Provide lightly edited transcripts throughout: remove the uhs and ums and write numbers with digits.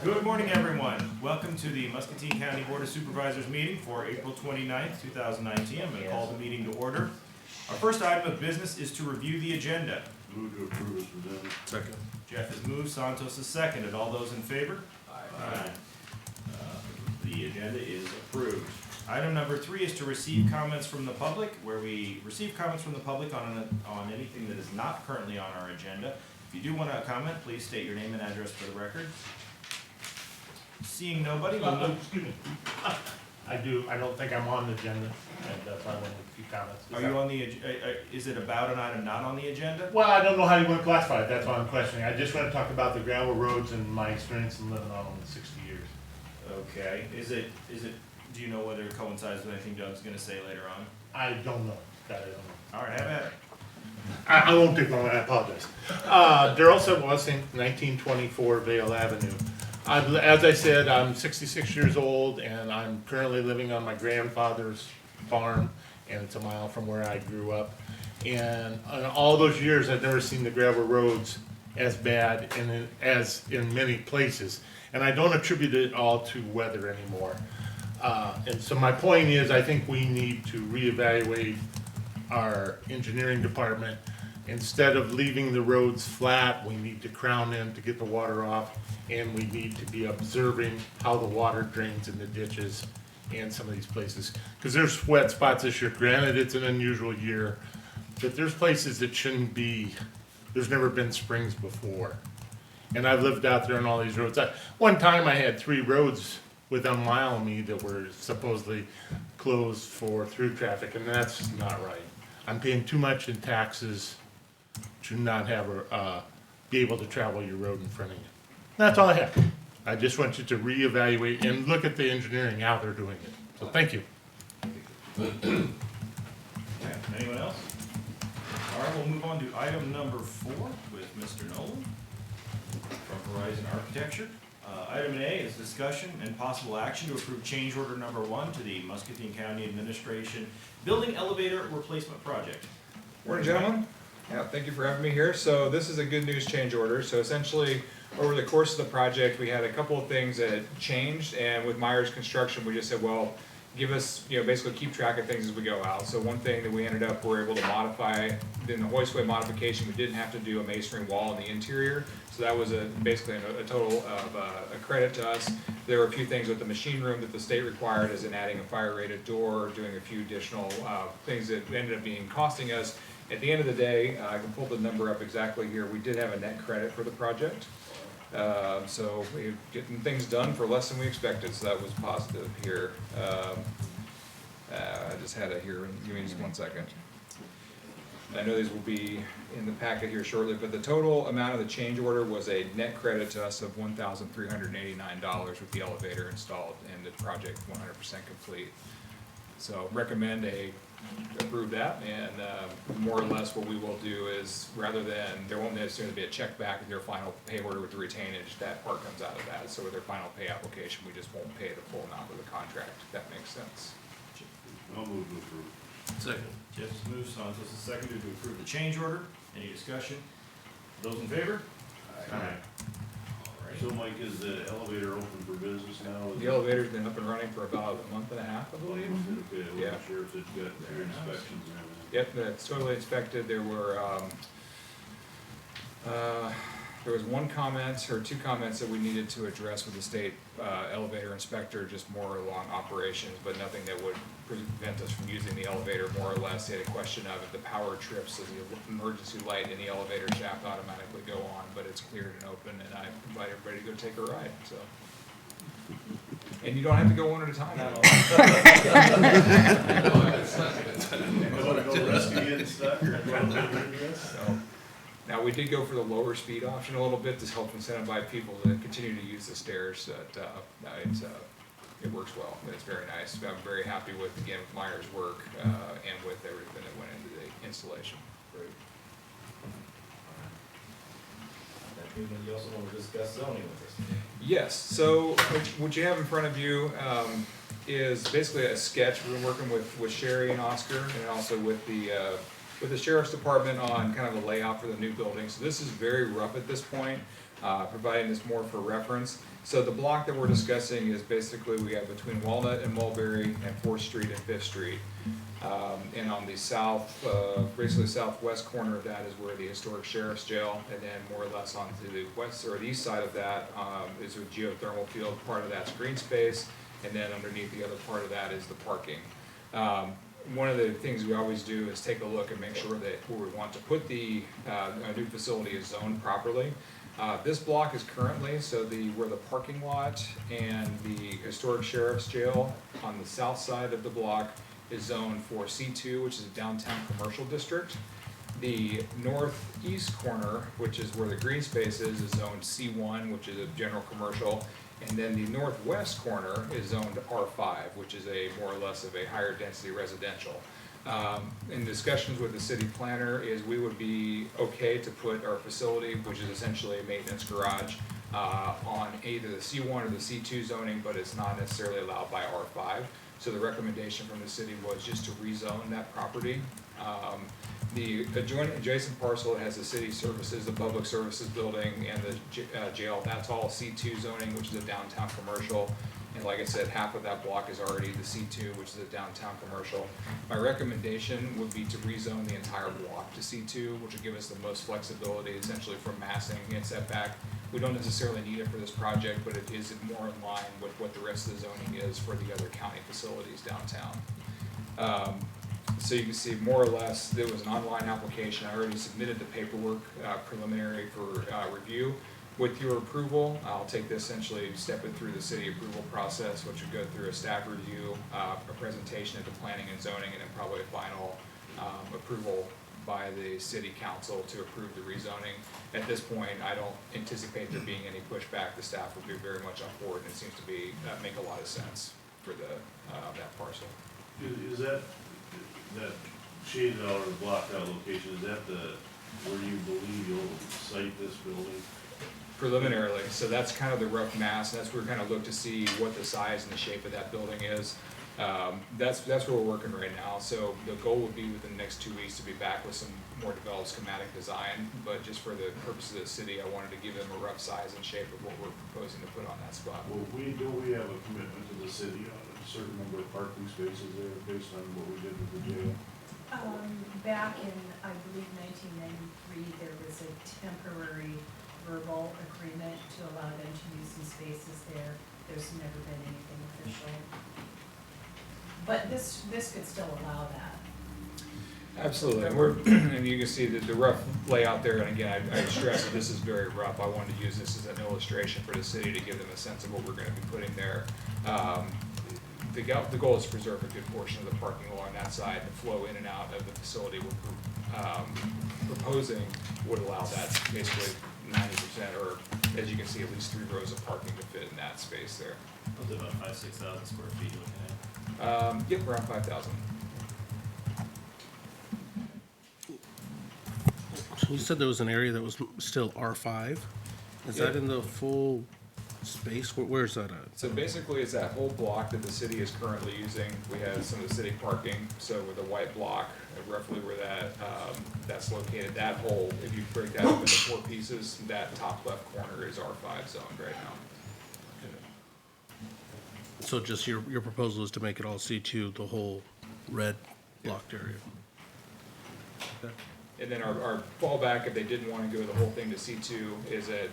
Good morning, everyone. Welcome to the Muscatine County Board of Supervisors meeting for April 29th, 2019. I'm going to call the meeting to order. Our first item of business is to review the agenda. Move to approve as presented. Second. Jeff has moved, Santos has seconded. All those in favor? Aye. The agenda is approved. Item number 3 is to receive comments from the public, where we receive comments from the public on anything that is not currently on our agenda. If you do want to comment, please state your name and address for the record. Seeing nobody, we'll move. Excuse me. I don't think I'm on the agenda, and that's why I wanted a few comments. Are you on the, is it about an item not on the agenda? Well, I don't know how you want to classify it, that's why I'm questioning. I just want to talk about the gravel roads and my experience in living on them in 60 years. Okay, do you know whether it coincides with anything Doug's gonna say later on? I don't know, that I don't know. All right, have at it. I won't take long, I apologize. Darrell said Washington, 1924 Vale Avenue. As I said, I'm 66 years old and I'm currently living on my grandfather's farm, and it's a mile from where I grew up. And in all those years, I've never seen the gravel roads as bad as in many places. And I don't attribute it all to weather anymore. And so my point is, I think we need to reevaluate our engineering department. Instead of leaving the roads flat, we need to crown them to get the water off, and we need to be observing how the water drains in the ditches and some of these places. Because there's wet spots this year. Granted, it's an unusual year, but there's places that shouldn't be. There's never been springs before. And I've lived out there on all these roads. One time I had 3 roads within a mile of me that were supposedly closed for through traffic, and that's not right. I'm paying too much in taxes to not have be able to travel your road in front of you. That's all I have. I just want you to reevaluate and look at the engineering, how they're doing it. So thank you. Okay, anyone else? All right, we'll move on to item number 4 with Mr. Nolan from Horizon Architecture. Item A is discussion and possible action to approve change order number 1 to the Muscatine County Administration Building Elevator Replacement Project. Morning, gentlemen. Yeah, thank you for having me here. So this is a good news change order. So essentially, over the course of the project, we had a couple of things that changed, and with Myers Construction, we just said, well, give us, basically keep track of things as we go out. So one thing that we ended up, we're able to modify, in the hoistway modification, we didn't have to do a masonry wall in the interior. So that was basically a total of a credit to us. There were a few things with the machine room that the state required, as in adding a fire rated door, doing a few additional things that ended up costing us. At the end of the day, I can pull the number up exactly here. We did have a net credit for the project. So we're getting things done for less than we expected, so that was positive here. I just had it here, give me just 1 second. I know these will be in the packet here shortly, but the total amount of the change order was a net credit to us of $1,389 with the elevator installed and the project 100% complete. So recommend approve that, and more or less what we will do is, rather than, there won't necessarily be a check back with their final pay order with the retainage, that part comes out of that. So with their final pay application, we just won't pay the full amount of the contract, if that makes sense. I'll move to approve. Second. Jeff has moved, Santos has seconded to approve the change order. Any discussion? Those in favor? Aye. All right. So Mike, is the elevator open for business now? The elevator's been up and running for about a month and a half, I believe. Okay, I Yeah. wasn't sure if it's got your inspections and everything. Yep, that's totally inspected. There were, there was 1 comment or 2 comments that we needed to address with the state elevator inspector, just more along operations, but nothing that would prevent us from using the elevator. More or less, they had a question of if the power trips, does the emergency light in the elevator shaft automatically go on, but it's cleared and open, and I invite everybody to go take a ride, so. And you don't have to go one at a time. Go rescue getting stuck or So, now, we did go for the lower speed option a little bit to help incentivize people to continue to use the stairs. It works well, and it's very nice. I'm very happy with, again, with Myers' work and with everything that went into the installation. Great. You also want to discuss zoning with us? Yes, so what you have in front of you is basically a sketch. We've been working with Sherry and Oscar, and also with the Sheriff's Department on kind of a layout for the new building. So this is very rough at this point. providing this more for reference. So the block that we're discussing is basically we have between Walnut and Mulberry and 4th Street and 5th Street. And on the basically southwest corner of that is where the historic sheriff's jail, and then more or less onto the west or the east side of that is a geothermal field. Part of that's green space, and then underneath the other part of that is the parking. One of the things we always do is take a look and make sure that where we want to put the new facility is zoned properly. This block is currently, where the parking lot and the historic sheriff's jail on the south side of the block is zoned for C2, which is a downtown commercial district. The northeast corner, which is where the green space is zoned C1, which is a general commercial. And then the northwest corner is zoned R5, which is more or less of a higher density residential. In discussions with the city planner is we would be okay to put our facility, which is essentially a maintenance garage, on either the C1 or the C2 zoning, but it's not necessarily allowed by R5. So the recommendation from the city was just to rezone that property. The adjacent parcel has the city services, the public services building, and the jail. That's all C2 zoning, which is a downtown commercial. And like I said, half of that block is already the C2, which is a downtown commercial. My recommendation would be to rezone the entire block to C2, which would give us the most flexibility, essentially for massing and setback. We don't necessarily need it for this project, but it is more in line with what the rest of the zoning is for the other county facilities downtown. So you can see more or less there was an online application. I already submitted the paperwork preliminary for review. With your approval, I'll take this essentially, step it through the city approval process, which would go through a staff review, a presentation at the planning and zoning, and then probably a final approval by the city council to approve the rezoning. At this point, I don't anticipate there being any pushback. The staff would be very much on board, and it seems to be make a lot of sense for that parcel. Is that shaded out or blocked out location, is that where you believe you'll site this building? Preliminarily, so that's kind of the rough mass, and that's where we kind of look to see what the size and the shape of that building is. That's where we're working right now, so the goal would be within the next 2 weeks to be back with some more developed schematic design, but just for the purpose of the city, I wanted to give them a rough size and shape of what we're proposing to put on that spot. Well, we have a commitment to the city on a certain number of parking spaces there based on what we did with the jail? Back in, I believe, 1993, there was a temporary verbal agreement to allow them to use some spaces there. There's never been anything official. But this could still allow that. Absolutely, and you can see the rough layout there, and again, I stress that this is very rough. I wanted to use this as an illustration for the city to give them a sense of what we're gonna be putting there. The goal is to preserve a good portion of the parking along that side. The flow in and out of the facility we're proposing would allow that basically 90%, or as you can see, at least 3 rows of parking to fit in that space there. Was it about 5,000-6,000 square feet you're looking at? Yep, around 5,000. You said there was an area that was still R5. Is that in the full space? Where's that at? So basically, it's that whole block that the city is currently using. We have some of the city parking, so with a white block, roughly where that's located, that whole, if you break that up into 4 pieces, that top left corner is R5 zoned right now. So just your proposal is to make it all C2, the whole red blocked area? Okay. And then our fallback, if they didn't want to go the whole thing to C2, is that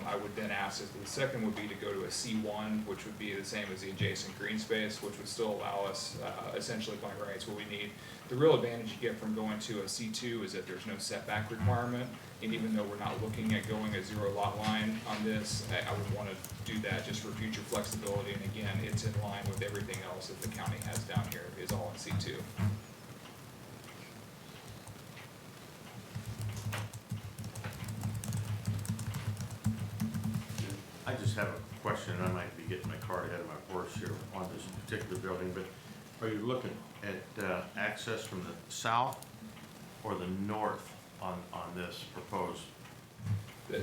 I would then ask, the second would be to go to a C1, which would be the same as the adjacent green space, which would still allow us essentially by rights what we need. The real advantage you get from going to a C2 is that there's no setback requirement, and even though we're not looking at going a 0 lot line on this, I would want to do that just for future flexibility, and again, it's in line with everything else that the county has down here, is all in C2. I just have a question, I might be getting my cart ahead of my horse here on this particular building, but are you looking at access from the south or the north on this proposed?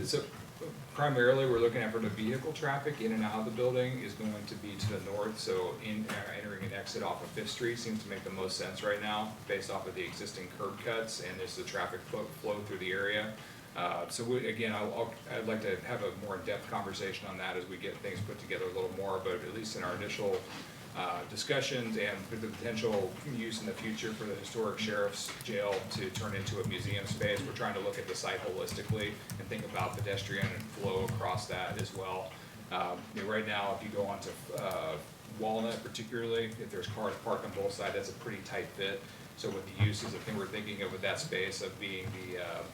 So primarily, we're looking at for the vehicle traffic in and out of the building is going to be to the north, so entering and exit off of 5th Street seems to make the most sense right now, based off of the existing curb cuts and just the traffic flow through the area. So again, I'd like to have a more in-depth conversation on that as we get things put together a little more, but at least in our initial discussions and with the potential use in the future for the historic sheriff's jail to turn into a museum space, we're trying to look at the site holistically and think about pedestrian and flow across that as well. Right now, if you go onto Walnut particularly, if there's cars parked on both sides, that's a pretty tight fit. So with the uses, the thing we're thinking of with that space of being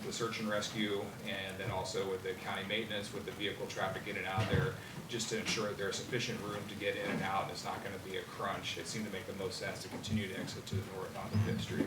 the search and rescue, and then also with the county maintenance, with the vehicle traffic in and out there, just to ensure that there's sufficient room to get in and out, and it's not gonna be a crunch. It seemed to make the most sense to continue to exit to the north onto Fifth Street.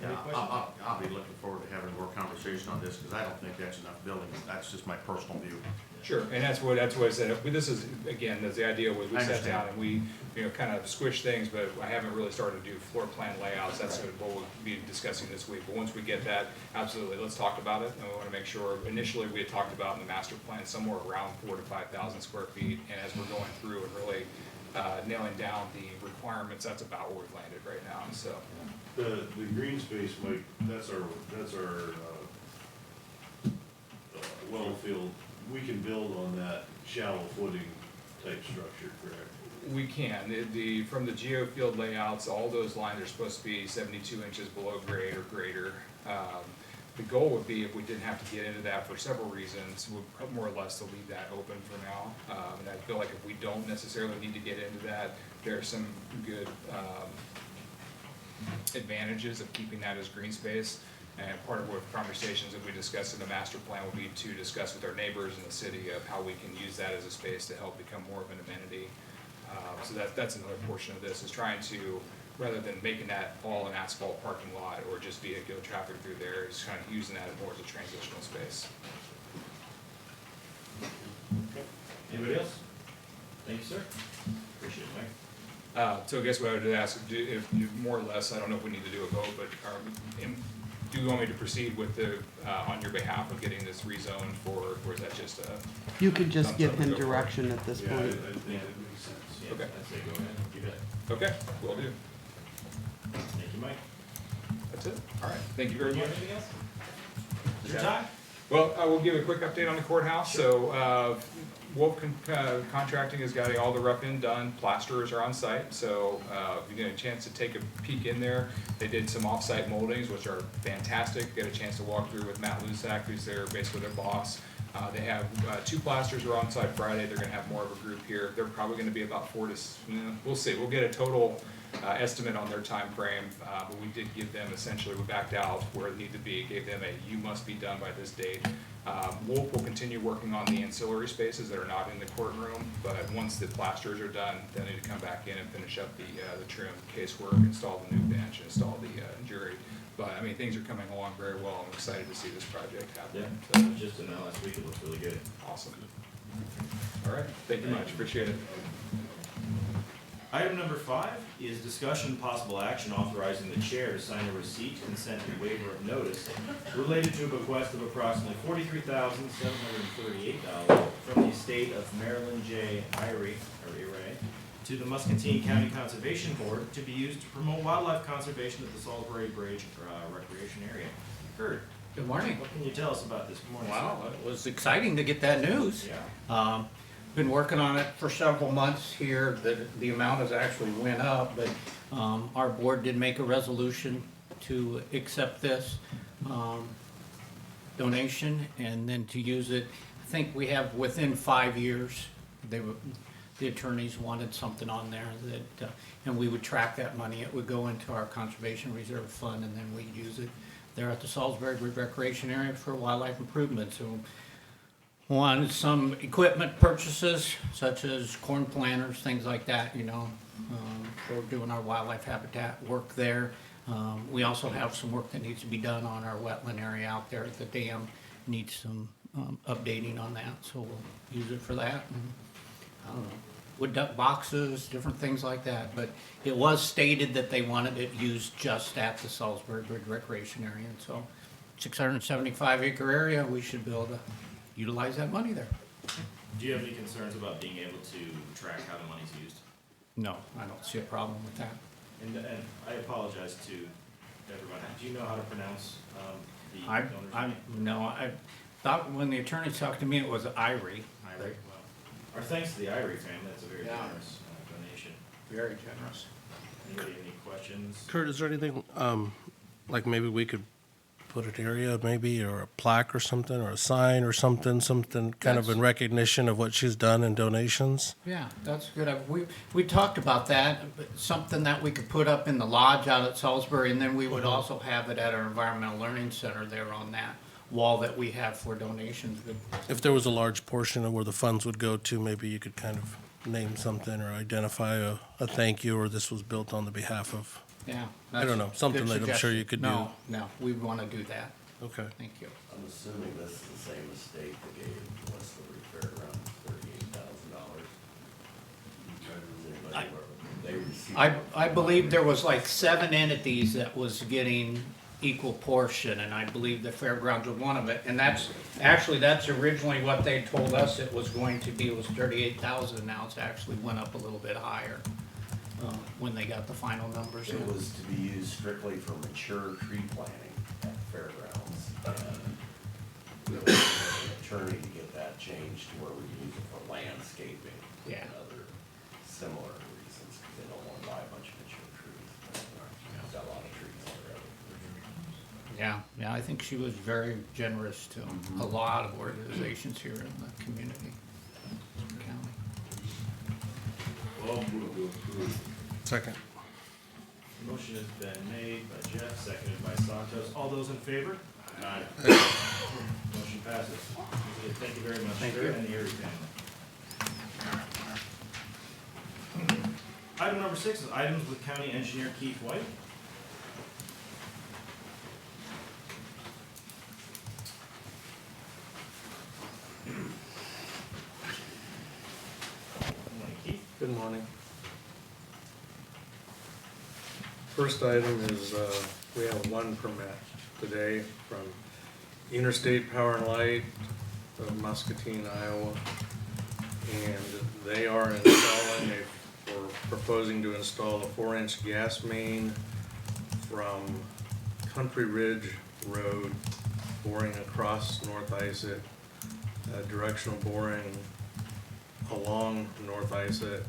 Yeah, Any questions? I'll be looking forward to having more conversation on this, because I don't think that's enough building. That's just my personal view. Sure, and that's what I said. This is, again, the idea was we I sat understand. down and we, kind of squished things, but I haven't really started to do floor plan layouts. That's what we'll be discussing this week. But once we get that, absolutely, let's talk about it. And we want to make sure, initially, we had talked about in the master plan somewhere around 4,000 to 5,000 square feet. And as we're going through and really nailing down the requirements, that's about where we've landed right now, so. The green space, Mike, that's our well field. We can build on that shallow footing type structure, correct? We can. From the geofield layouts, all those lines are supposed to be 72 inches below grade or greater. The goal would be, if we didn't have to get into that for several reasons, would more or less to leave that open for now. And I feel like if we don't necessarily need to get into that, there are some good advantages of keeping that as green space. And part of what conversations that we discussed in the master plan will be to discuss with our neighbors in the city of how we can use that as a space to help become more of an amenity. So that's another portion of this, is trying to, rather than making that all an asphalt parking lot or just vehicular traffic through there, is kind of using that more as a transitional space. Anybody else? Thank you, sir. Appreciate it, Mike. So I guess what I would ask, if you, more or less, I don't know if we need to do a vote, but do you want me to proceed with the, on your behalf of getting this rezoned for, or is that just a? You could just thumbs give up or him go for it? direction at this Yeah, I point. think that makes sense. Yeah, Okay. I'd say go ahead, you bet. Okay, will do. Thank you, Mike. That's it. All right, thank you Do very you much. have anything else? Is your time? Well, I will give a quick update on the courthouse. So, Wolf Contracting has got all the rough end done, plasterers are on site, so, if you get a chance to take a peek in there, they did some off-site moldings, which are fantastic. Get a chance to walk through with Matt Lusak, who's basically their boss. They have, 2 plasters are on site Friday, they're gonna have more of a group here. They're probably gonna be about 4 to, we'll see, we'll get a total, estimate on their time frame. But we did give them, essentially, we backed out where it needed to be, gave them you must be done by this date. Wolf will continue working on the ancillary spaces that are not in the courtroom, but once the plasters are done, they'll need to come back in and finish up the trim casework, install the new bench, install the jury. But, I mean, things are coming along very well. I'm excited to see this project Yeah, happen. that was just in that last week, it looks really good. Awesome. All right, thank you much, appreciate it. Item number 5 is discussion and possible action authorizing the chair to sign a receipt, consent, and waiver of notice related to a bequest of approximately $43,738 from the estate of Marilyn J. Irie to the Muscatine County Conservation Board to be used to promote wildlife conservation at the Salisbury Bridge Recreation Area. Kurt, Good morning. what can you tell us about this morning? Wow, it was exciting to get that news. Yeah. Been working on it for several months here. The amount has actually went up, but our board did make a resolution to accept this donation and then to use it. I think we have within 5 years, the attorneys wanted something on there that, and we would track that money. It would go into our conservation reserve fund, and then we'd use it there at the Salisbury Bridge Recreation Area for wildlife improvements. So wanted some equipment purchases, such as corn planters, things like that, for doing our wildlife habitat work there. We also have some work that needs to be done on our wetland area out there. The dam needs some updating on that, so we'll use it for that. And, I don't know, wood duck boxes, different things like that. But it was stated that they wanted it used just at the Salisbury Bridge Recreation Area. And so 675-acre area, we should be able to utilize that money there. Do you have any concerns about being able to track how the money's used? No, I don't see a problem with that. And I apologize to everyone. Do you know how to pronounce the donor's name? I thought when the attorney talked to me, it was Irie. Irie, well, our thanks to the Irie family, that's a very Yeah. generous donation. Very generous. Anybody have any questions? Kurt, is there anything, like maybe we could put an area maybe, or a plaque or something, or a sign or something kind of in recognition of what she's done in donations? Yeah, that's good. We talked about that, but something that we could put up in the lodge out at Salisbury, and then we would also have it at our Environmental Learning Center there on that wall that we have for donations. If there was a large portion of where the funds would go to, maybe you could kind of name something or identify a thank you, or this was built on the behalf of, Yeah. I don't know, that's a something good that I'm sure you could do. No, we want to do that. Okay. Thank you. I'm assuming this is the same estate that gave Wesley Fairgrounds $38,000. They received. I believe there was like 7 entities that was getting equal portion, and I believe the fairgrounds was one of it. And that's originally what they told us it was going to be, was 38,000. Now it's actually went up a little bit higher when they got the final numbers in. It was to be used strictly for mature tree planting at the fairgrounds. And we were an attorney to get that changed to where we can use it for landscaping Yeah. and other similar reasons, because they don't want to buy a bunch of mature trees. There's a lot of trees already. Yeah, I think she was very generous to a lot of organizations here in the community, county. Well, move to approve. Second. Motion has been made by Jeff, seconded by Santos. All those in favor? Aye. Motion passes. Thank you very much, Thank sir, you. and the Erie family. Item number 6 is items with County Engineer Keith White. Good morning, Keith. Good morning. First item is, we have one permit today from Interstate Power and Light of Muscatine, Iowa. And they are installing or proposing to install a 4-inch gas main from Country Ridge Road, boring across North Isaac, directional boring along North Isaac,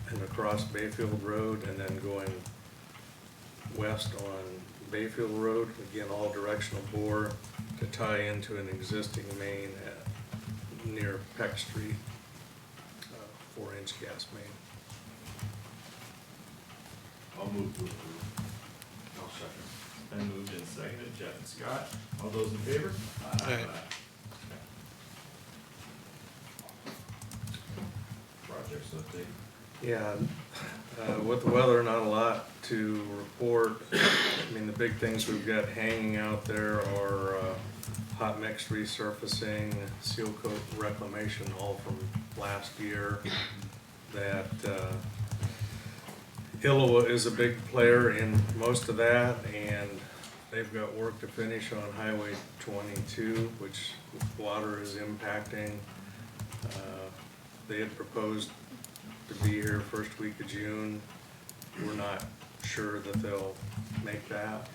and across Bayfield Road, and then going west on Bayfield Road, again, all directional bore to tie into an existing main near Peck Street, 4-inch gas main. I'll move to approve. I'll second. Been moved and seconded. Jeff and Scott. All those in favor? Aye. Projects update. Yeah, with the weather, not a lot to report. I mean, the big things we've got hanging out there are hot mix resurfacing, seal coat reclamation, all from last year. That Iowa is a big player in most of that, and they've got work to finish on Highway 22, which water is impacting. They had proposed to be here first week of June. We're not sure that they'll make that.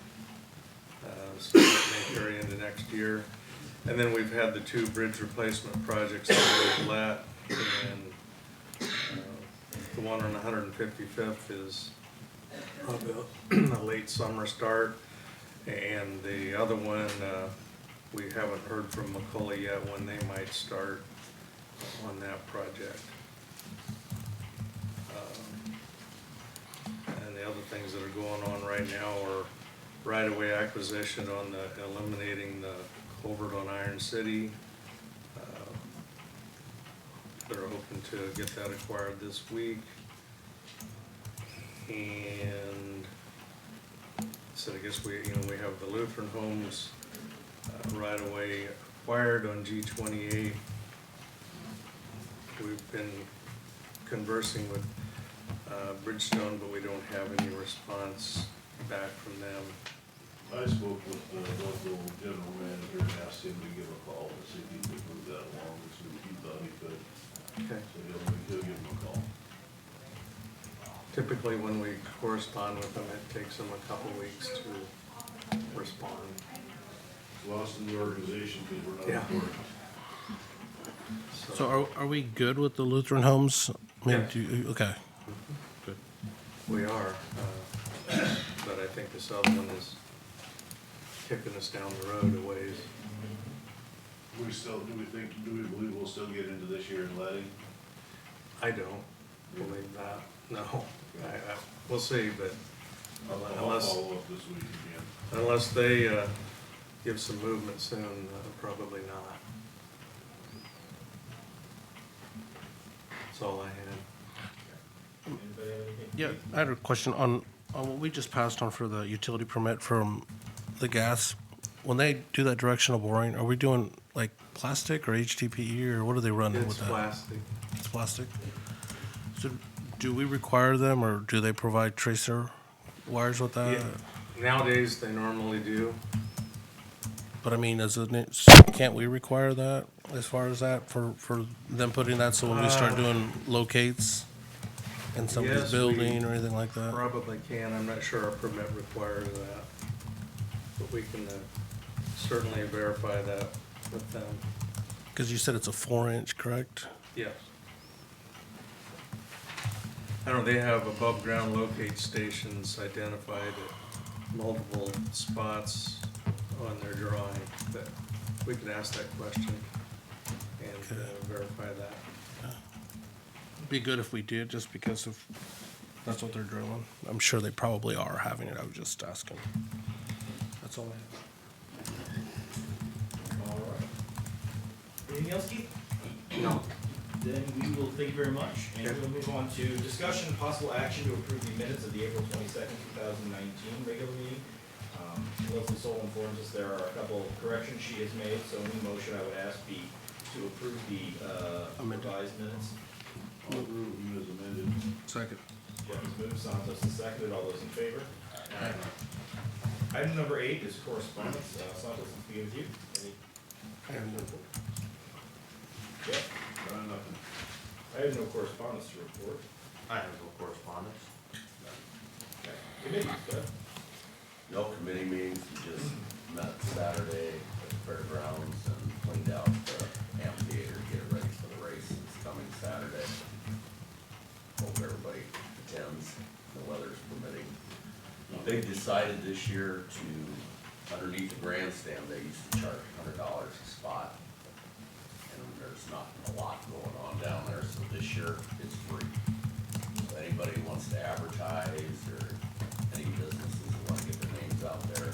So it may carry into next year. And then we've had the 2 bridge replacement projects that we've let, and the one on 155th is probably a late summer start. And the other one, we haven't heard from McCully yet when they might start on that project. And the other things that are going on right now are right-of-way acquisition on the, eliminating the culvert on Iron City. They're hoping to get that acquired this week. And so I guess we have the Lutheran Homes right-of-way acquired on G28. We've been conversing with Bridgestone, but we don't have any response back from them. I spoke with the local general manager and asked him to give a call to see if he could move that along, so he thought he could. Okay. So he'll give him a call. typically when we correspond with them, it takes them a couple weeks to respond. Lost in the organization because we're not Yeah. important. So are we good with the Lutheran homes? I mean, Yes. okay. Good. We are, but I think this other one is kicking us down the road a ways. Do we believe we'll still get into this year in letting? I don't believe that, no. We'll see, but I'll unless, follow up this week again. unless they give some movement soon, probably not. That's all I had. Anybody have anything? Yeah, I had a question on what we just passed on for the utility permit from the gas. When they do that directional boring, are we doing like plastic or HDPE or what are they running It's with that? plastic. It's plastic. So do we require them or do they provide tracer wires with that? Yeah. Nowadays, they normally do. But I mean, can't we require that as far as that for them putting that so when we start doing locates in somebody's Yes, building or anything like that? Probably can, I'm not sure our permit requires that. But we can certainly verify that with them. Because you said it's a 4-inch, correct? Yes. I don't know, they have above ground locate stations identified at multiple spots on their drawing, that we can ask that question and Okay. verify that. Be good if we did, just because of, that's what they're drilling. I'm sure they probably are having it, I was just asking. That's all I have. All right. Anything else, Keith? No. Then we will thank you very much, and we'll move on to discussion and possible action to approve the minutes of the April 22nd, 2019 regular meeting. Leslie Sol informs us there are a couple corrections she has made, so any motion I would ask be to approve the revised minutes. I'll approve them as amended. Second. Jeff has moved, Santos has seconded, all those in favor? Aye. Item number 8 is correspondence. Santos, let's begin with you. Any? Jeff? Nothing. I have no correspondence to report. I have no correspondence. Okay. Committees, Jeff? No committee meetings, we just met Saturday at the fairgrounds and cleaned out the amphitheater, to get it ready for the race that's coming Saturday. Hope everybody attends, the weather's permitting. They decided this year to, underneath the grandstand, they used to charge $100 a spot. And there's not a lot going on down there, so this year it's free. So anybody who wants to advertise or any businesses that want to get their names out there,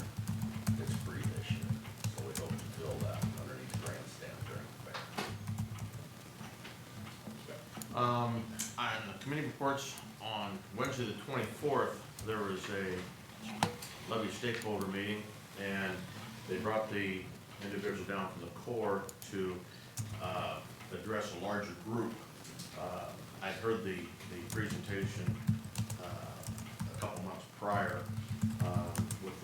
it's free this year. So we hope to fill that underneath the grandstand during the fair. On the committee reports, on Wednesday the 24th, there was a levy stakeholder meeting, and they brought the individual down from the Corps to address a larger group. I'd heard the presentation a couple months prior with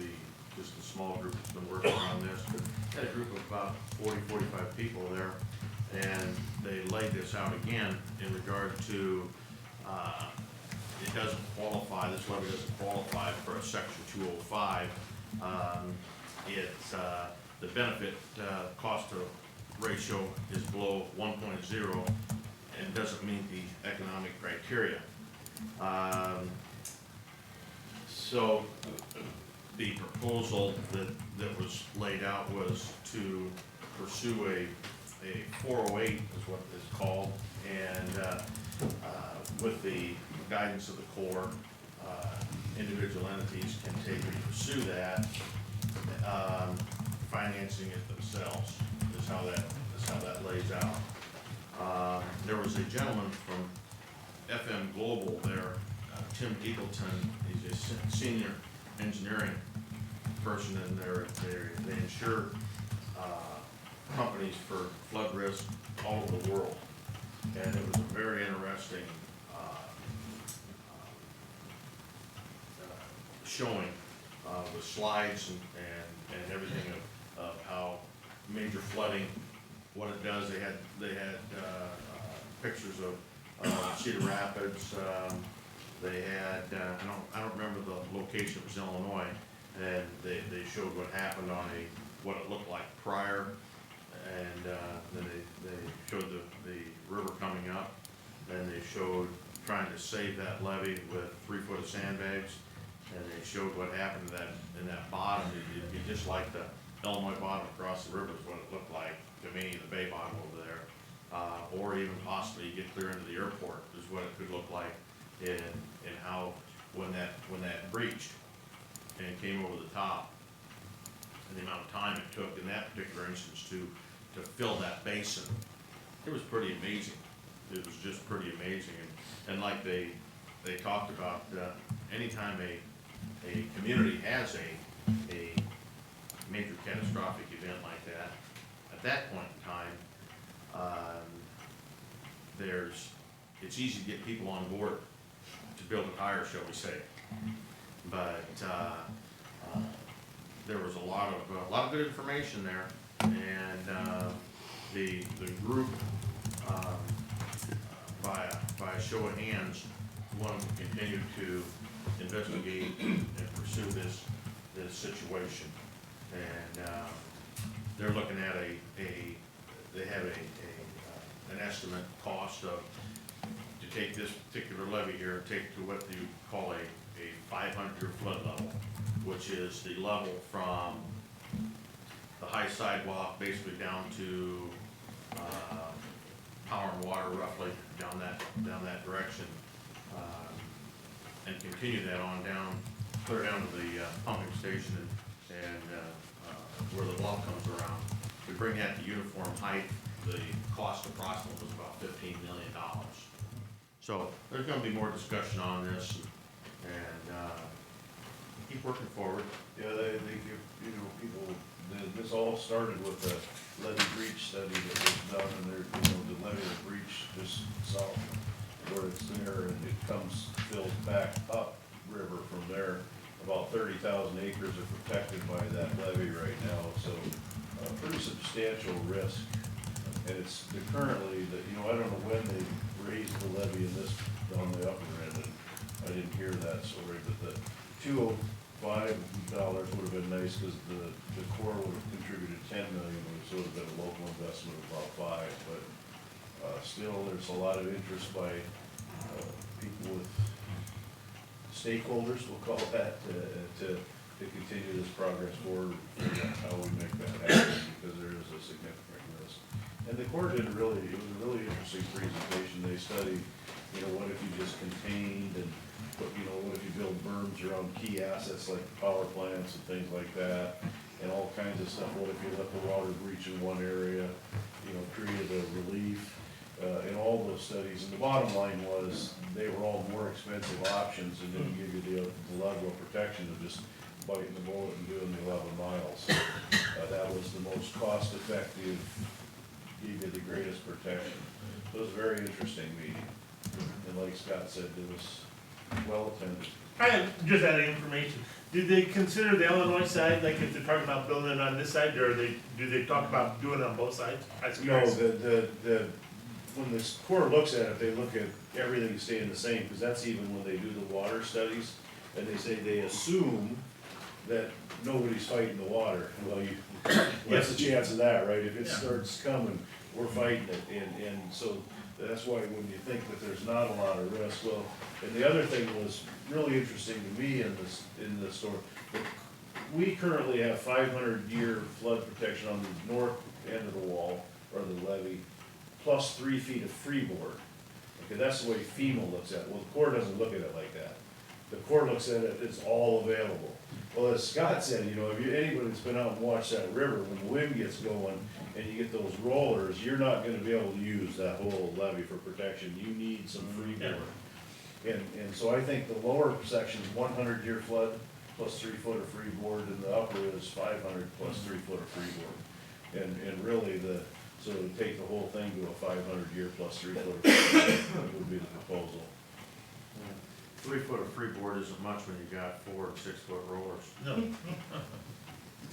just a small group that's been working on this, but had a group of about 40, 45 people there, and they laid this out again in regard to it doesn't qualify, this levy doesn't qualify for a section 205. The benefit cost to ratio is below 1.0 and doesn't meet the economic criteria. So the proposal that was laid out was to pursue a 408 is what it's called, and with the guidance of the Corps, individual entities can take and pursue that, financing it themselves is how that lays out. There was a gentleman from FM Global there, Tim Eagleton. He's a senior engineering person in there. They insure companies for flood risk all over the world, and it was a very interesting showing with slides and everything of how major flooding, what it does. They had pictures of Cedar Rapids, they had, I don't remember the location, it was Illinois, and they showed what happened on what it looked like prior, and then they showed the river coming up, then they showed trying to save that levee with 3 foot of sandbags, and they showed what happened in that bottom. It'd be just like the Illinois bottom across the river is what it looked like to me, the bay bottom over there. Or even possibly you get clear into the airport is what it could look like in how, when that breached and it came over the top, and the amount of time it took in that particular instance to fill that basin. It was pretty amazing. It was just pretty amazing. And like they talked about, anytime a community has a major catastrophic event like that, at that point in time, it's easy to get people on board to build a tire, shall we say. But there was a lot of good information there, and the group, by a show of hands, wanted to continue to investigate and pursue this situation. And they're looking at they have an estimate cost of, to take this particular levee here, take to what you call a 500-year flood level, which is the level from the high sidewalk basically down to power and water, roughly down that direction, and continue that on down, clear down to the pumping station and where the well comes around. We bring that to uniform height. The cost approximate was about $15 million. So there's going to be more discussion on this, and keep working forward. Yeah, they give, people, this all started with a levee breach study that was done, and there, the levee breach just south where it's there, and it fills back up river from there. About 30,000 acres are protected by that levee right now, so pretty substantial risk. And it's currently, I don't know when they raised the levee in this, on the upper end, and I didn't hear that story, but the $205 would have been nice, because the Corps would have contributed $10 million, which would have been a local investment of about $5 million, but still, there's a lot of interest by people with stakeholders, we'll call that, to continue this progress forward, how we make that happen, because there is a significant risk. And the Corps it was a really interesting presentation. They studied, what if you just contained, and what if you build berms around key assets like power plants and things like that, and all kinds of stuff. What if you let the water breach in one area, created a relief, in all those studies. And the bottom line was, they were all more expensive options and didn't give you the level of protection of just biting the bullet and doing the 11 miles. That was the most cost effective, gave you the greatest protection. So it was a very interesting meeting. And like Scott said, it was well attended. I just had information. Did they consider the Illinois side, like if they're talking about building it on this side, or do they talk about doing it on both sides? No, when the Corps looks at it, they look at everything staying the same, because that's even when they do the water studies, and they say they assume that nobody's fighting the water. Well, what's the chance of that, right? If it starts coming, we're fighting it, and so that's why when you think that there's not a lot of risk, well, and the other thing was really interesting to me in the story, we currently have 500-year flood protection on the north end of the wall, or the levee, plus 3 feet of freeboard. Okay, that's the way FEMA looks at it. Well, the Corps doesn't look at it like that. The Corps looks at it as all available. Well, as Scott said, if anybody that's been out and watched that river, when the wind gets going and you get those rollers, you're not gonna be able to use that whole levee for protection. You need some freeboard. And so I think the lower section is 100-year flood plus 3 foot of freeboard, and the upper is 500 plus 3 foot of freeboard. And really so to take the whole thing to a 500-year plus 3 foot of freeboard would be the proposal. 3 foot of freeboard isn't much when you got 4 and 6 foot rollers. No.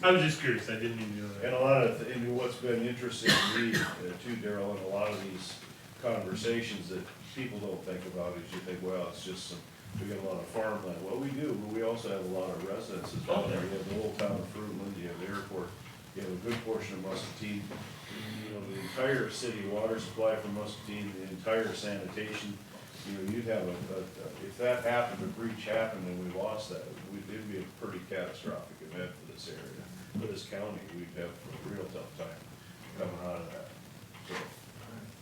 I was just curious, I didn't even know that. And and what's been interesting to me too, Daryl, in a lot of these conversations that people don't think about is you think, well, it's just some we got a lot of farmland. Well, we do, but we also have a lot of residences down there. You have the old town of Fruitland, you have the airport, you have a good portion of Muscatine. You know, the entire city water supply from Muscatine, the entire sanitation, you know, you'd have if that happened, a breach happened and we lost that, it'd be a pretty catastrophic event for this area. For this county, we'd have a real tough time coming out of that, so.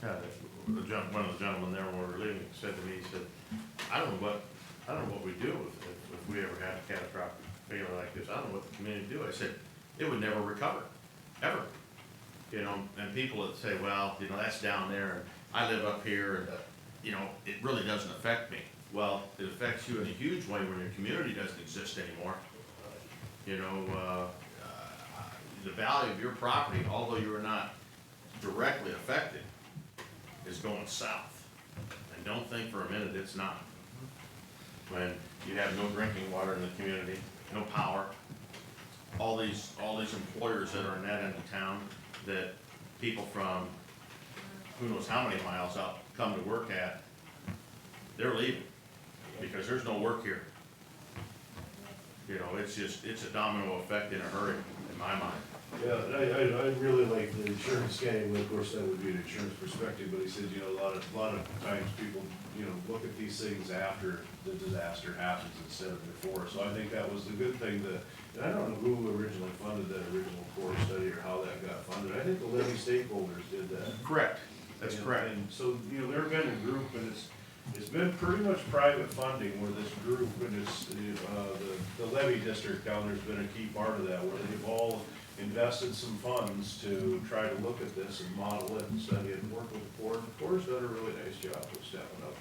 One of the gentlemen there when we were leaving said to me, he said, I don't know what we do if we ever had a catastrophic failure like this. I don't know what the community do. I said, it would never recover, ever. You know, and people that say, well, you know, that's down there and I live up here and, you know, it really doesn't affect me. Well, it affects you in a huge way when your community doesn't exist anymore. You know, the value of your property, although you are not directly affected, is going south. And don't think for a minute it's not. When you have no drinking water in the community, no power, all these employers that are in that end of town that people from who knows how many miles up come to work at, they're leaving because there's no work here. You know, it's a domino effect in a hurry, in my mind. Yeah, I really like the insurance guy, well, of course, that would be an insurance perspective, but he said, you know, a lot of times people, you know, look at these things after the disaster happens instead of before, so I think that was the good thing that, and I don't know who originally funded that original core study or how that got funded, I think the levy stakeholders did that. Correct, that's correct. And so, you know, they've been a group, and it's been pretty much private funding where this group, and it's, the levy district down there's been a key part of that, where they've all invested some funds to try to look at this and model it and study it and work with the Corps. The Corps has done a really nice job of stepping up.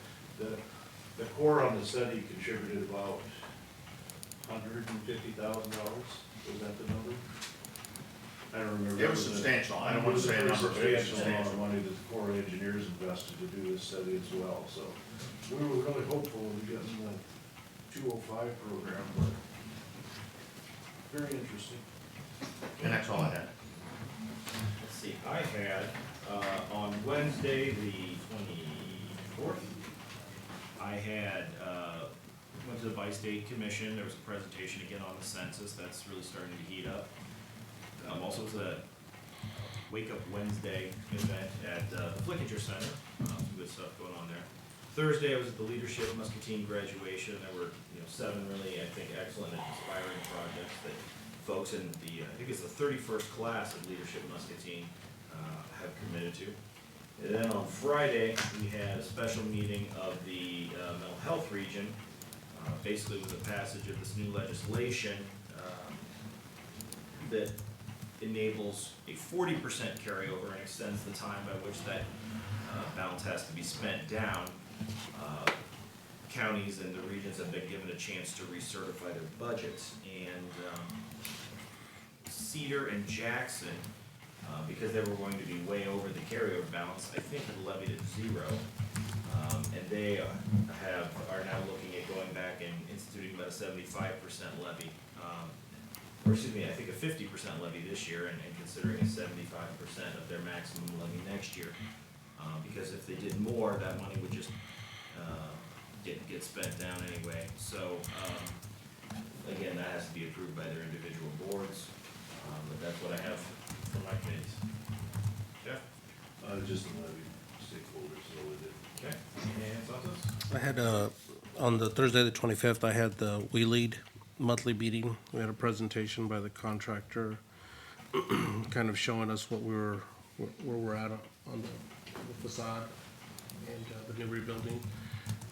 The Corps on the study contributed about $150,000, was that the number? I don't remember. It was substantial. I don't want to say a number, but it was Substantial amount of substantial. money that the Corps of Engineers invested to do this study as well, so we were really hopeful of getting the 205 program, but very interesting. And that's all I had. Let's see, I had, on Wednesday, the 24th, I had, went to the Bi-State Commission, there was a presentation again on the census, that's really starting to heat up. Also was a Wake Up Wednesday event at the Flickinger Center, some good stuff going on there. Thursday, I was at the Leadership Muscatine graduation, there were, you know, 7 really, I think, excellent and inspiring projects that folks in the, I think it's the 31st class of Leadership Muscatine have committed to. And then on Friday, we had a special meeting of the mental health region, basically with the passage of this new legislation that enables a 40% carryover and extends the time by which that balance has to be spent down. Counties and the regions have been given a chance to recertify their budgets, and Cedar and Jackson, because they were going to be way over the carryover balance, I think had levied at 0. And they are now looking at going back and instituting about a 75% levy. Or excuse me, I think a 50% levy this year, and considering a 75% of their maximum levy next year. Because if they did more, that money would just get spent down anyway. So, again, that has to be approved by their individual boards. But that's what I have for my committees. Jeff? Just the levy stakeholders, so we did. Okay. And Santos? I had on the Thursday, the 25th, I had the We Lead monthly meeting. We had a presentation by the contractor, kind of showing us where we're at on the facade and the new rebuilding.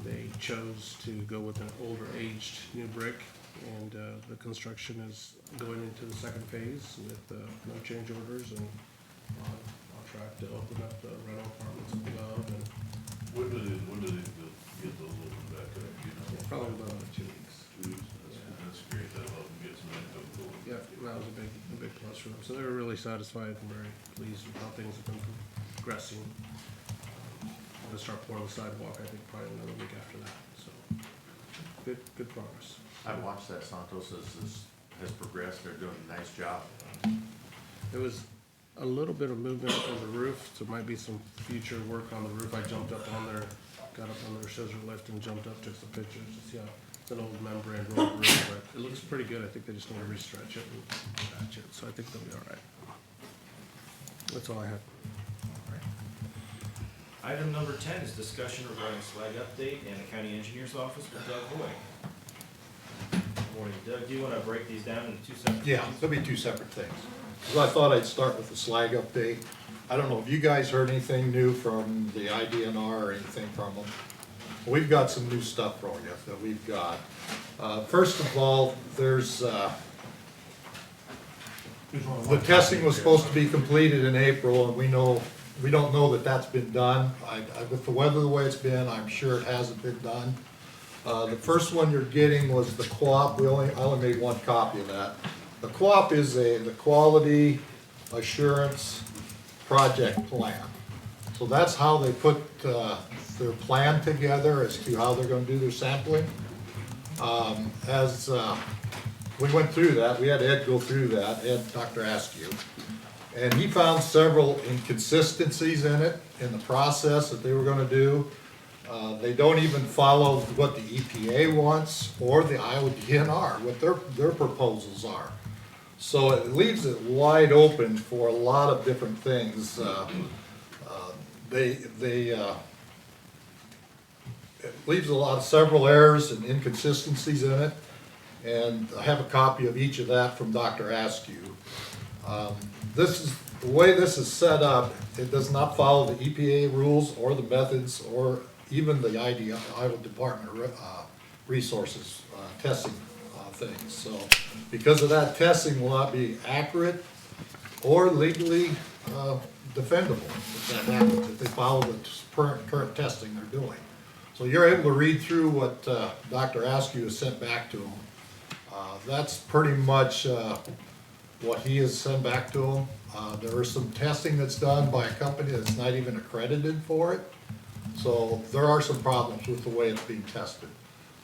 They chose to go with an older aged new brick, and the construction is going into the second phase with no change orders and on track to open up the rental apartments above. And When do they get those open back up, you know? probably about 2 weeks. 2 weeks, that's great, that'll help them get some income going. Yeah, that was a big plus for them. So they were really satisfied and very pleased with how things have been progressing. I'm gonna start pouring the sidewalk, I think, probably another week after that, so good progress. I've watched that Santos has progressed. They're doing a nice job. It was a little bit of movement on the roof, so there might be some future work on the roof. I jumped up on there, got up on their scissor lift and jumped up, took some pictures to see how, it's an old membrane rolled roof, but it looks pretty good. I think they just need to restretch it and patch it, so I think they'll be all right. That's all I have. Item number 10 is discussion regarding slag update and the county engineer's office with Doug Hoy. Good morning, Doug. Do you want to break these down into two separate? Yeah, pieces? there'll be two separate things. So I thought I'd start with the slag update. I don't know if you guys heard anything new from the IDNR or anything from them. We've got some new stuff for you that we've got. First of all, there's, the testing was supposed to be completed in April, and we don't know that that's been done. With the weather the way it's been, I'm sure it hasn't been done. The first one you're getting was the QAP. I only made one copy of that. The QAP is the Quality Assurance Project Plan. So that's how they put their plan together as to how they're gonna do their sampling. As we went through that, we had Ed go through that, Dr. Askew. And he found several inconsistencies in it, in the process that they were gonna do. They don't even follow what the EPA wants or the Iowa DNR, what their proposals are. So it leaves it wide open for a lot of different things. It leaves several errors and inconsistencies in it. And I have a copy of each of that from Dr. Askew. The way this is set up, it does not follow the EPA rules or the methods or even the Iowa Department of Resources testing things. So because of that, testing will not be accurate or legally defendable if that happens, if they follow the current testing they're doing. So you're able to read through what Dr. Askew has sent back to them. That's pretty much what he has sent back to them. There is some testing that's done by a company that's not even accredited for it. So there are some problems with the way it's being tested.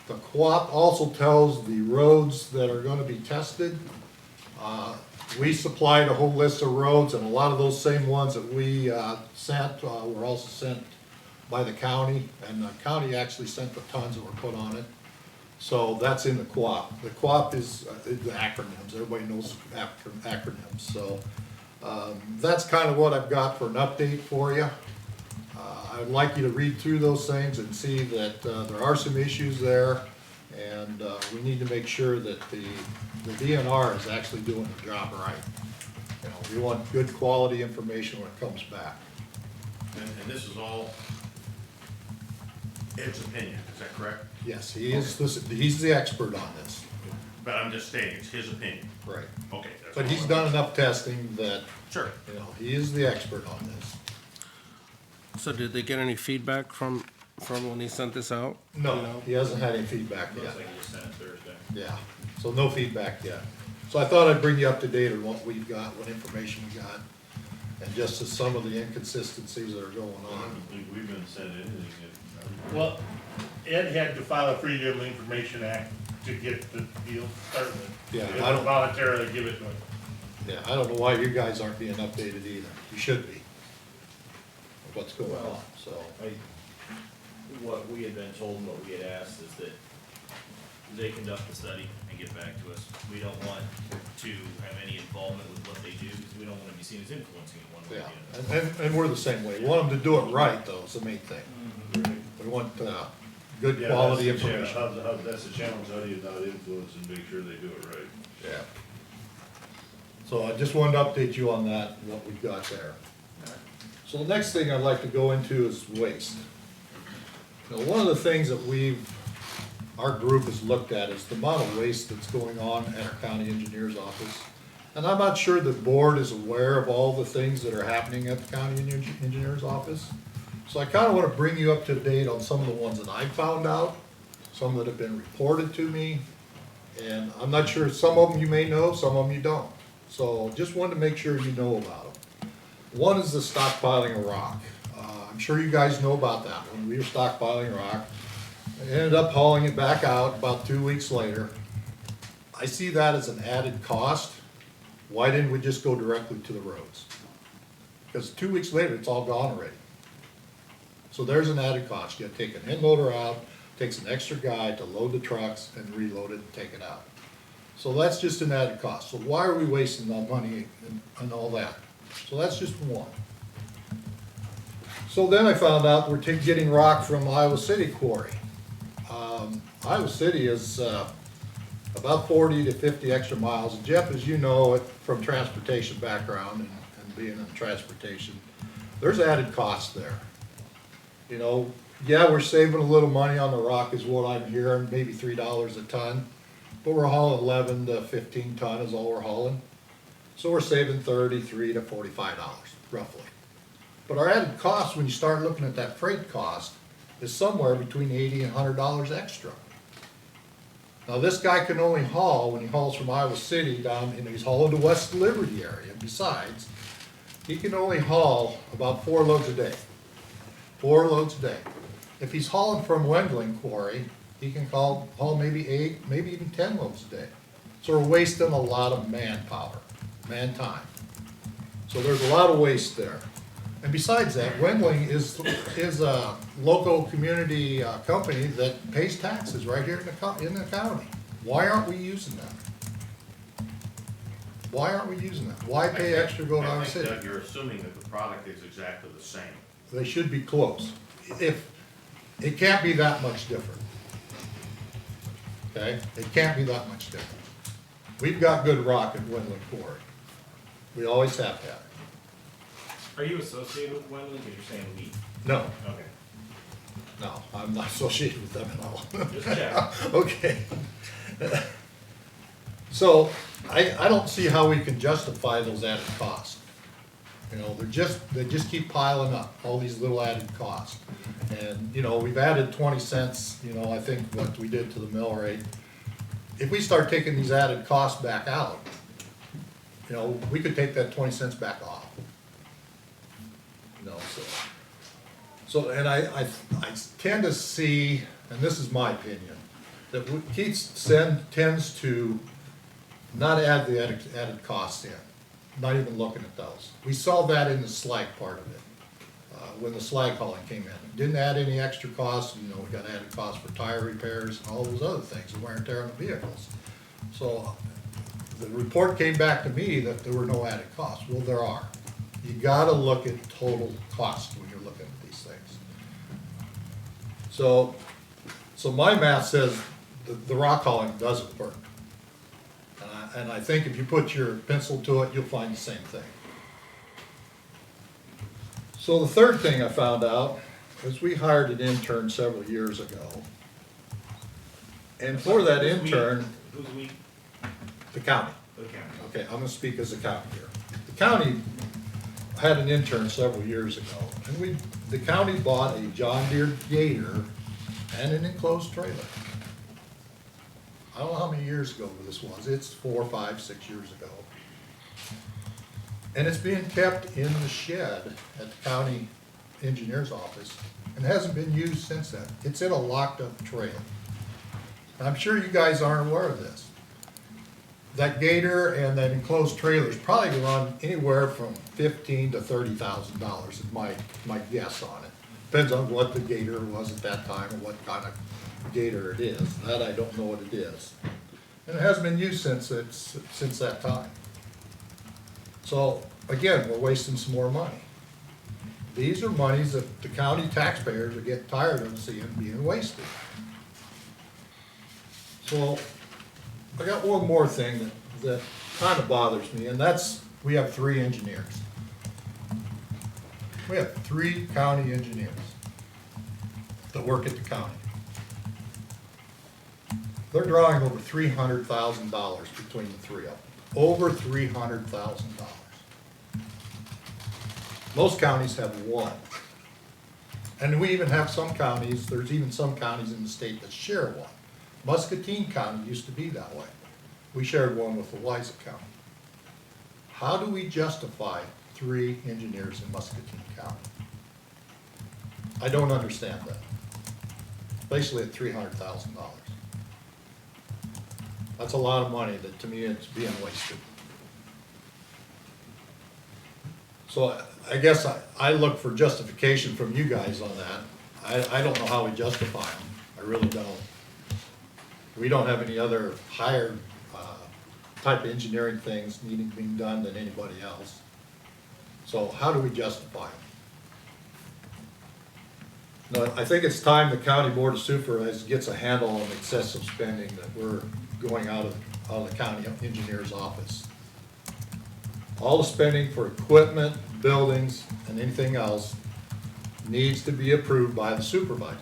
The QAP also tells the roads that are gonna be tested. We supplied a whole list of roads, and a lot of those same ones that we sent were also sent by the county, and the county actually sent the tons that were put on it. So that's in the QAP. The QAP is the acronyms. Everybody knows acronyms. So that's kind of what I've got for an update for you. I'd like you to read through those things and see that there are some issues there, and we need to make sure that the DNR is actually doing the job right. You know, we want good quality information when it comes back. And this is all Ed's opinion, is that correct? Yes, he's the expert on this. But I'm just stating, it's his opinion. Right. Okay. that's But all he's I'm- done enough testing that, Sure. you know, he is the expert on this. So did they get any feedback from when he sent this out? No, he hasn't had any feedback yet. Looks like you just sent it Thursday. Yeah, so no feedback yet. So I thought I'd bring you up to date on what we've got, what information we got, and just as some of the inconsistencies that are going I on. don't think we've been sent anything. Well, Ed had to file a Freedom of Information Act to get the deal started. Yeah, He I don't- didn't voluntarily give it to him. Yeah, I don't know why you guys aren't being updated either. You should be. Of what's going on, so. What we had been told and what we had asked is that they conduct the study and get back to us. We don't want to have any involvement with what they do, because we don't want to be seen as influencing it one way or Yeah, the other. and we're the same way. We want them to do it right, though, is the main thing. We want good Yeah, quality that's the challenge. information. That's the challenge, how do you not influence and make sure they do it right? Yeah. So I just wanted to update you on that, what we've got there. So the next thing I'd like to go into is waste. Now, one of the things that our group has looked at is the amount of waste that's going on at our county engineer's office. And I'm not sure the board is aware of all the things that are happening at the county engineer's office. So I kinda wanna bring you up to date on some of the ones that I found out, some that have been reported to me. And I'm not sure, some of them you may know, some of them you don't. So just wanted to make sure you know about them. One is the stockpiling of rock. I'm sure you guys know about that one. We were stockpiling rock. I ended up hauling it back out about 2 weeks later. I see that as an added cost. Why didn't we just go directly to the roads? because 2 weeks later, it's all gone already. So there's an added cost. You gotta take an end loader out, takes an extra guy to load the trucks and reload it and take it out. So that's just an added cost. So why are we wasting that money and all that? So that's just one. So then I found out we're getting rock from Iowa City Quarry. Iowa City is about 40 to 50 extra miles. And Jeff, as you know, from transportation background and being in transportation, there's added costs there. You know, yeah, we're saving a little money on the rock is what I'm hearing, maybe $3 a ton, but we're hauling 11 to 15 ton is all we're hauling. So we're saving $33 to $45 roughly. But our added cost, when you start looking at that freight cost, is somewhere between $80 and $100 extra. Now this guy can only haul, when he hauls from Iowa City down, and he's hauling to West Liberty area besides, he can only haul about 4 loads a day. 4 loads a day. If he's hauling from Wendling Quarry, he can haul maybe 8, maybe even 10 loads a day. So we're wasting a lot of manpower, man time. So there's a lot of waste there. And besides that, Wendling is a local community company that pays taxes right here in the county. Why aren't we using that? Why aren't we using that? Why pay extra going out of city? I think, Doug, you're assuming that the product is exactly the same. They should be close. If, it can't be that much different. Okay? It can't be that much different. We've got good rock at Wendling Quarry. We always have had. Are you associated with Wendling, because you're saying we? No, Okay, no, I'm not associated with them at all. just check. Okay. So, I don't see how we can justify those added costs. You know, they just keep piling up, all these little added costs. And, you know, we've added 20 cents, you know, I think what we did to the mill rate. If we start taking these added costs back out, you know, we could take that 20 cents back off. You know, so, and I tend to see, and this is my opinion, that Keats tends to not add the added costs in, not even looking at those. We saw that in the slag part of it, when the slag hauling came in. Didn't add any extra costs, you know, we got added costs for tire repairs and all those other things, and wear and tear on the vehicles. So, the report came back to me that there were no added costs. Well, there are. You gotta look at total cost when you're looking at these things. So my math says the rock hauling doesn't work. And I think if you put your pencil to it, you'll find the same thing. So the third thing I found out is we hired an intern several years ago. And for that intern, Who's we? the county. The county. Okay, I'm gonna speak as a county here. The county had an intern several years ago, and the county bought a John Deere Gator and an enclosed trailer. I don't know how many years ago this was. It's 4, 5, 6 years ago. And it's being kept in the shed at the county engineer's office and hasn't been used since then. It's in a locked up trailer. And I'm sure you guys aren't aware of this. That Gator and that enclosed trailer is probably run anywhere from $15,000 to $30,000 is my guess on it. Depends on what the Gator was at that time and what kind of Gator it is. That I don't know what it is. And it hasn't been used since that time. So again, we're wasting some more money. These are monies that the county taxpayers are getting tired of seeing being wasted. So I got one more thing that kind of bothers me, and that's we have 3 engineers. We have 3 county engineers that work at the county. They're drawing over $300,000 between the 3 of them. Over $300,000. Most counties have 1. And we even have some counties, there's even some counties in the state that share 1. Muscatine County used to be that way. We shared 1 with Eliza County. How do we justify 3 engineers in Muscatine County? I don't understand that. Basically at $300,000. That's a lot of money that to me it's being wasted. So I guess I look for justification from you guys on that. I don't know how we justify them, I really don't. We don't have any other higher, type of engineering things needing to be done than anybody else. So how do we justify them? No, I think it's time the county board of supervisors gets a handle on excessive spending that we're going out of the county engineer's office. All the spending for equipment, buildings, and anything else needs to be approved by the supervisors.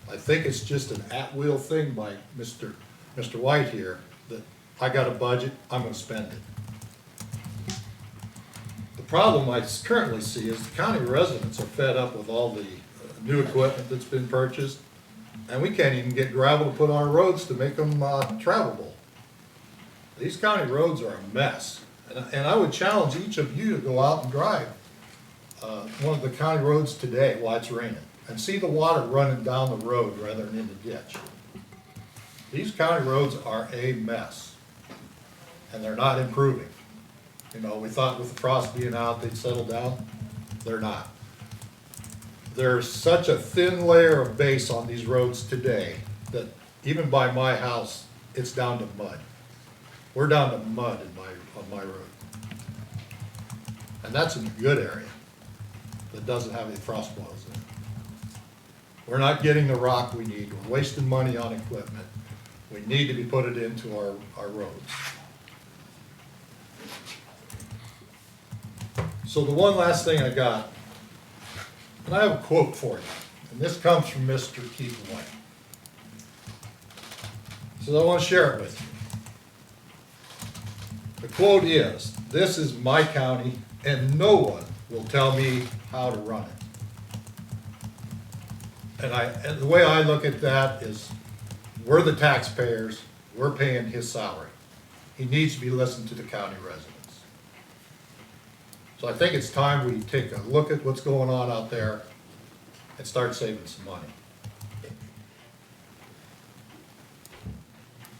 I think it's just an at-will thing by Mr. White here, that I got a budget, I'm gonna spend it. The problem I currently see is the county residents are fed up with all the new equipment that's been purchased, and we can't even get gravel to put on our roads to make them travelable. These county roads are a mess, and I would challenge each of you to go out and drive one of the county roads today while it's raining, and see the water running down the road rather than in the ditch. These county roads are a mess, and they're not improving. You know, we thought with the frost being out, they'd settle down. They're not. There's such a thin layer of base on these roads today that even by my house, it's down to mud. We're down to mud on my road. And that's in a good area that doesn't have any frost boils in it. We're not getting the rock we need. We're wasting money on equipment. We need to be put it into our roads. So the one last thing I got, and I have a quote for you, and this comes from Mr. Keith White. So I want to share it with you. The quote is, "This is my county, and no one will tell me how to run it." And the way I look at that is, we're the taxpayers, we're paying his salary. He needs to be listened to the county residents. So I think it's time we take a look at what's going on out there and start saving some money.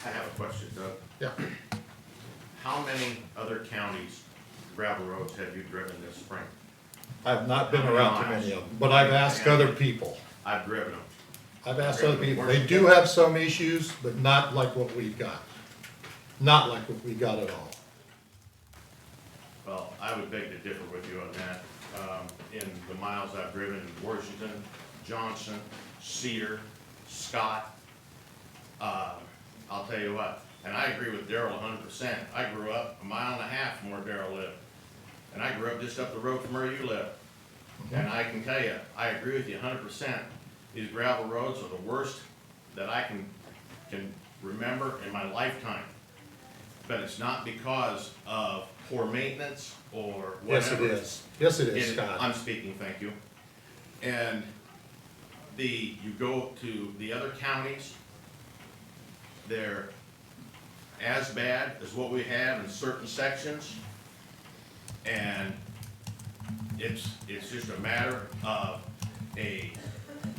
I have a question, Doug. Yeah. How many other counties' gravel roads have you driven this spring? I've not been around too many of them, but I've asked other people. I've driven them. I've asked other people. They do have some issues, but not like what we've got. Not like what we got at all. Well, I would beg to differ with you on that. In the miles I've driven in Washington, Johnson, Cedar, Scott, I'll tell you what, and I agree with Darrell 100%. I grew up a mile and a half from where Darrell lived. And I grew up just up the road from where you live. And I can tell you, I agree with you 100%. These gravel roads are the worst that I can remember in my lifetime. But it's not because of poor maintenance or Yes, whatever. it is. Yes, it is, Scott. I'm speaking, thank you. And you go to the other counties, they're as bad as what we have in certain sections. And it's just a matter of a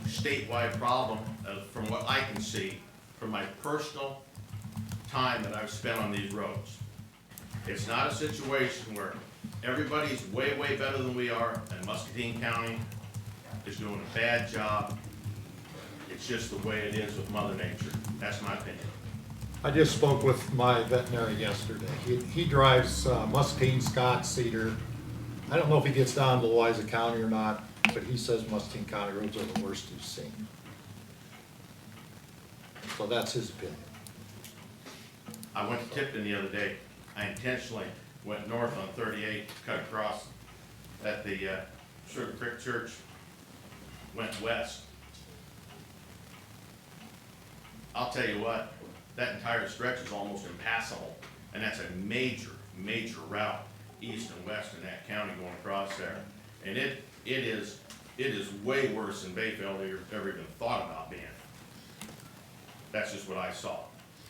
statewide problem, from what I can see, from my personal time that I've spent on these roads. It's not a situation where everybody's way, way better than we are, and Muscatine County is doing a bad job. It's just the way it is with Mother Nature. That's my opinion. I just spoke with my veterinarian yesterday. He drives Muscatine, Scott, Cedar. I don't know if he gets down to Louisa County or not, but he says Muscatine County roads are the worst he's seen. So that's his opinion. I went to Tipton the other day. I intentionally went north on 38, cut across at the Sugar Creek Church, went west. I'll tell you what, that entire stretch is almost impassable, and that's a major, major route, east and west in that county going across there. And it is way worse than Bayfield ever even thought about being. That's just what I saw,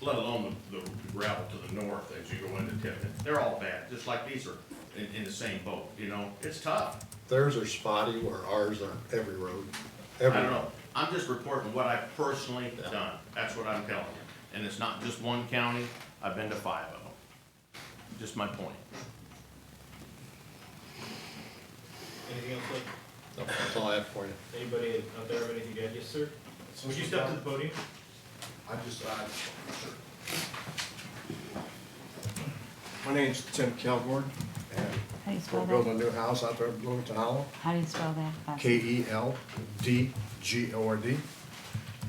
let alone the gravel to the north as you go into Tipton. They're all bad, just like these are in the same boat, you know, it's tough. Theirs are spotty where ours are every road. I don't know, I'm just reporting what I've personally done, that's what I'm telling you. And it's not just one county, I've been to 5 of them. Just my point. Anything else, Doug? No, that's all I have for you. Anybody out there have anything to add? Yes, sir? Would you step to the podium? My name's Tim Kelgord, and How do you we're spell building that? a new house out there in Bloomington Hollow, How do you spell that? last name? Keldgord.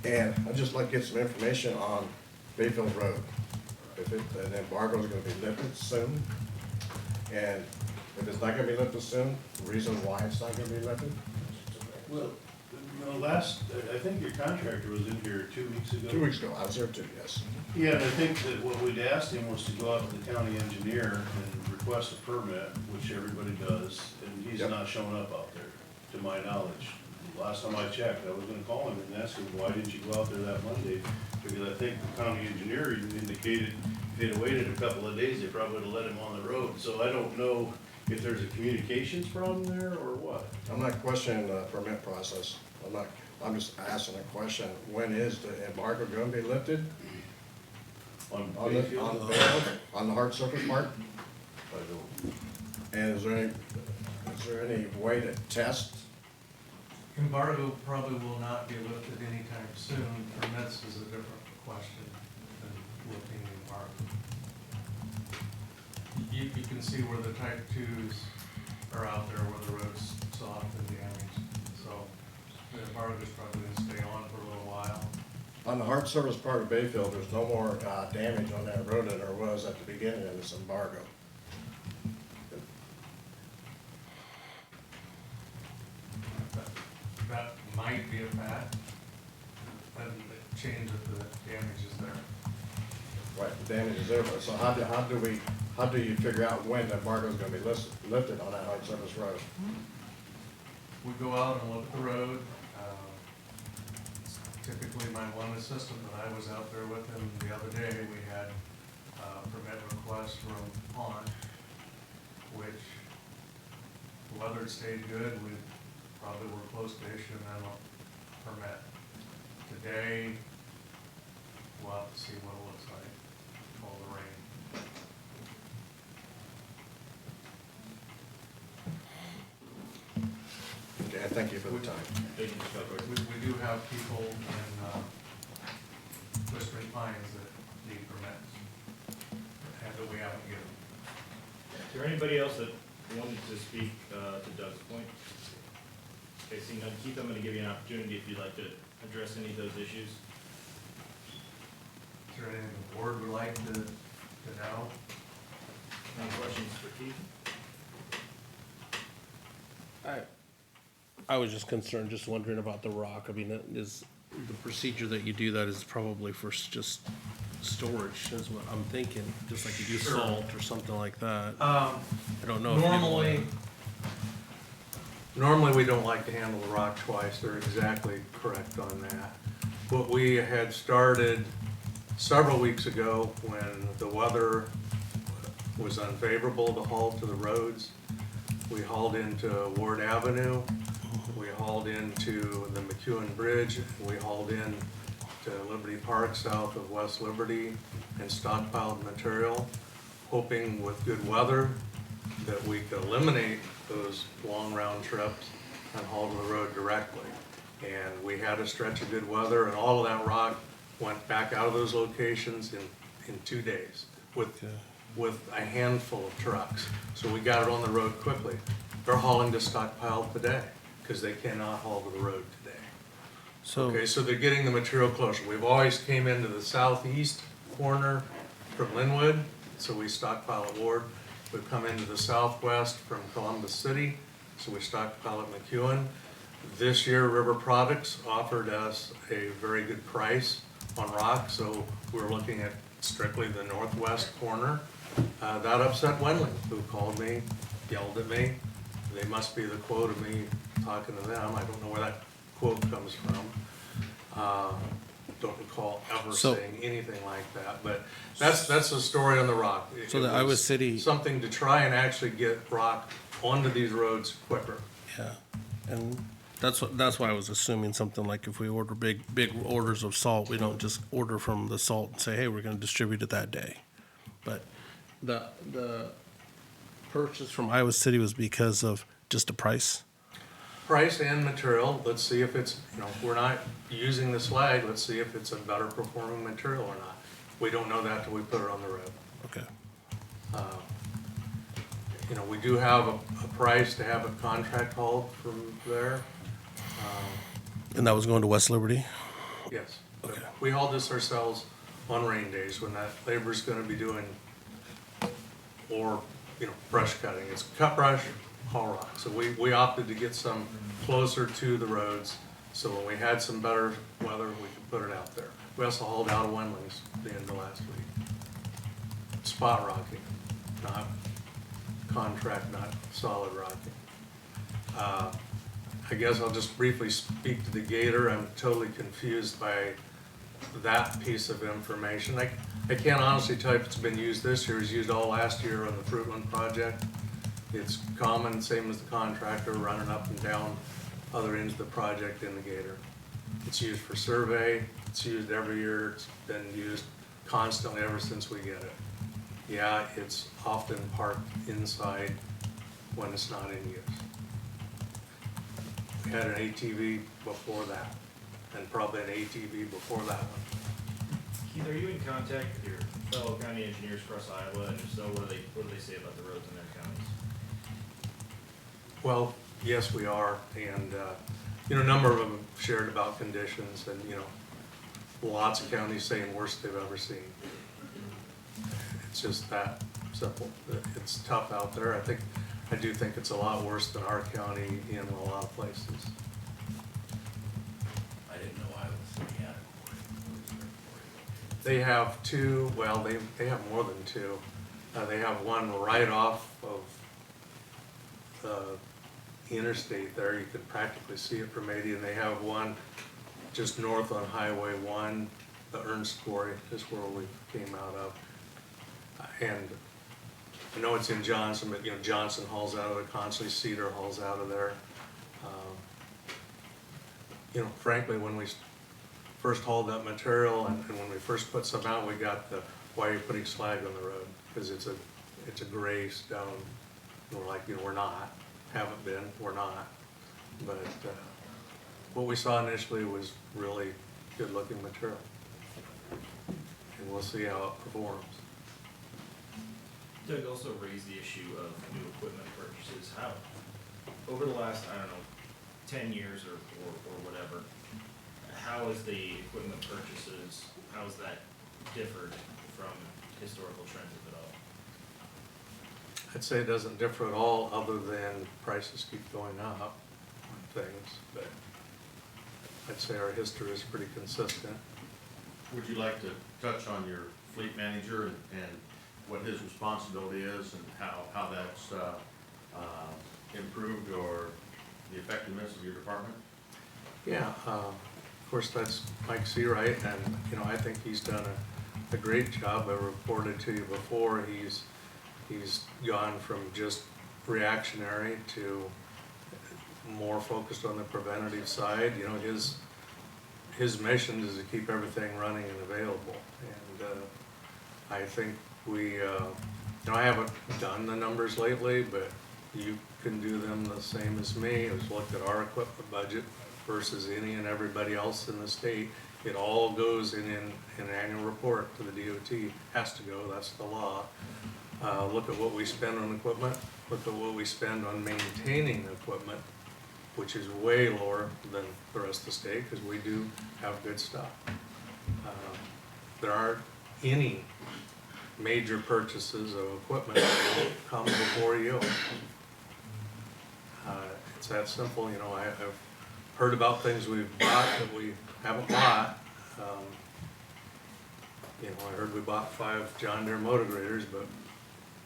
And I'd just like to get some information on Bayfield Road. If an embargo is gonna be lifted soon, and if it's not gonna be lifted soon, the reason why it's not gonna be lifted. Well, I think your contractor was in here 2 weeks ago. 2 weeks ago, I was there too, yes. Yeah, and I think that what we'd asked him was to go out to the county engineer and request a permit, which everybody does, and he's Yep. not showing up out there, to my knowledge. Last time I checked, I was gonna call him and ask him, why didn't you go out there that Monday? Because I think the county engineer even indicated if they'd have waited a couple of days, they probably would have let him on the road. So I don't know if there's a communications problem there or what. I'm not questioning the permit process. I'm just asking a question, when is the embargo gonna be lifted? On On Bayfield? the hard surface part? And is there any way to test? Embargo probably will not be lifted anytime soon. Permits is a different question than lifting the embargo. You can see where the type twos are out there, where the road's soft and damaged. So the embargo's probably gonna stay on for a little while. On the hard surface part of Bayfield, there's no more damage on that road than there was at the beginning of this embargo. That might be a fact. That doesn't change if the damage is there. Right, the damage is there, but so how do you figure out when the embargo is gonna be lifted on that hard surface road? We go out and look at the road. Typically, my one assistant that I was out there with him the other day, we had a permit request from Pond, which the weather had stayed good, we probably were close to issuing them a permit. Today, we'll have to see what it looks like, all the rain. Okay, thank you for the time. Thank you, Mr. Calvert. We do have people in Whispering Pines that need permits, and that we haven't given. Is there anybody else that wanted to speak to Doug's point? Okay, seeing none, Keith, I'm gonna give you an opportunity if you'd like to address any of those issues. Is there anything the board would like to know? Any questions for Keith? I was just concerned, just wondering about the rock. I mean, is the procedure that you do that is probably for just storage is what I'm thinking, just like you do Sure. salt or something like that. I don't know. Normally we don't like to handle the rock twice. They're exactly correct on that. What we had started several weeks ago when the weather was unfavorable to haul to the roads, we hauled into Ward Avenue, we hauled into the McEwen Bridge, we hauled in to Liberty Park south of West Liberty and stockpiled material, hoping with good weather that we could eliminate those long round trips and haul to the road directly. And we had a stretch of good weather, and all of that rock went back out of those locations in 2 days with a handful of trucks. So we got it on the road quickly. They're hauling to stockpile today because they cannot haul to the road today. Okay, so they're getting the material closer. We've always came into the southeast corner from Linwood, so we stockpile at Ward. We've come into the southwest from Columbus City, so we stockpile at McEwen. This year, River Products offered us a very good price on rock, so we're looking at strictly the northwest corner. That upset Wendling, who called me, yelled at me. They must be the quote of me talking to them. I don't know where that quote comes from. Don't recall ever saying anything like that, but that's the story on the rock. So the Iowa City. Something to try and actually get rock onto these roads quicker. Yeah, and that's why I was assuming something like if we order big orders of salt, we don't just order from the salt and say, hey, we're gonna distribute it that day. But the purchase from Iowa City was because of just the price? price and material, let's see if it's, you know, if we're not using the slag, let's see if it's a better performing material or not. We don't know that till we put it on the road. Okay. You know, we do have a price to have a contract hauled from there. And that was going to West Liberty? Yes. Okay. We haul this ourselves on rain days when that labor's gonna be doing, or, you know, brush cutting. It's cut brush, haul rock. So we opted to get some closer to the roads, so when we had some better weather, we could put it out there. We also hauled out of Wendlings the end of last week. Spot rocking, not contract, not solid rocking. I guess I'll just briefly speak to the gator. I'm totally confused by that piece of information. I can't honestly tell you if it's been used this year. It was used all last year on the Fruitland project. It's common, same as the contractor, running up and down other ends of the project in the gator. It's used for survey. It's used every year. It's been used constantly ever since we get it. Yeah, it's often parked inside when it's not in use. We had an ATV before that, and probably an ATV before that one. Keith, are you in contact with your fellow county engineers across Iowa, and if so, what do they say about the roads in their counties? Well, yes, we are, and, you know, a number of them shared about conditions, and, you know, lots of counties saying worst they've ever seen. It's just that simple. It's tough out there. I do think it's a lot worse than our county in a lot of places. I didn't know Iowa City had it. They have two, well, they have more than two. They have one right off of the interstate there. You could practically see it from 80, and they have one just north on Highway 1. The Ernst Quarry is where we came out of. And I know it's in Johnson, but, you know, Johnson hauls out of it constantly, Cedar hauls out of there. You know, frankly, when we first hauled that material and when we first put some out, we got the, why are you putting slag on the road? Because it's a gray stone. And we're like, you know, we're not, haven't been, we're not. But what we saw initially was really good looking material. And we'll see how it performs. Doug also raised the issue of new equipment purchases. How, over the last, I don't know, 10 years or whatever, how is the equipment purchases, how has that differed from historical trends, if at all? I'd say it doesn't differ at all, other than prices keep going up on things, but I'd say our history is pretty consistent. Would you like to touch on your fleet manager and what his responsibility is and how that's improved or the effectiveness of your department? Yeah, of course, that's Mike Seawright, and, you know, I think he's done a great job. I reported to you before, he's gone from just reactionary to more focused on the preventative side. You know, his mission is to keep everything running and available, and I think we, you know, I haven't done the numbers lately, but you can do them the same as me. I've looked at our equipment budget versus any and everybody else in the state. It all goes in an annual report to the DOT. Has to go, that's the law. Look at what we spend on equipment, look at what we spend on maintaining equipment, which is way lower than the rest of the state, because we do have good stuff. There aren't any major purchases of equipment that will come before you. It's that simple, you know. I've heard about things we've bought that we haven't bought. You know, I heard we bought 5 John Deere motor graders, but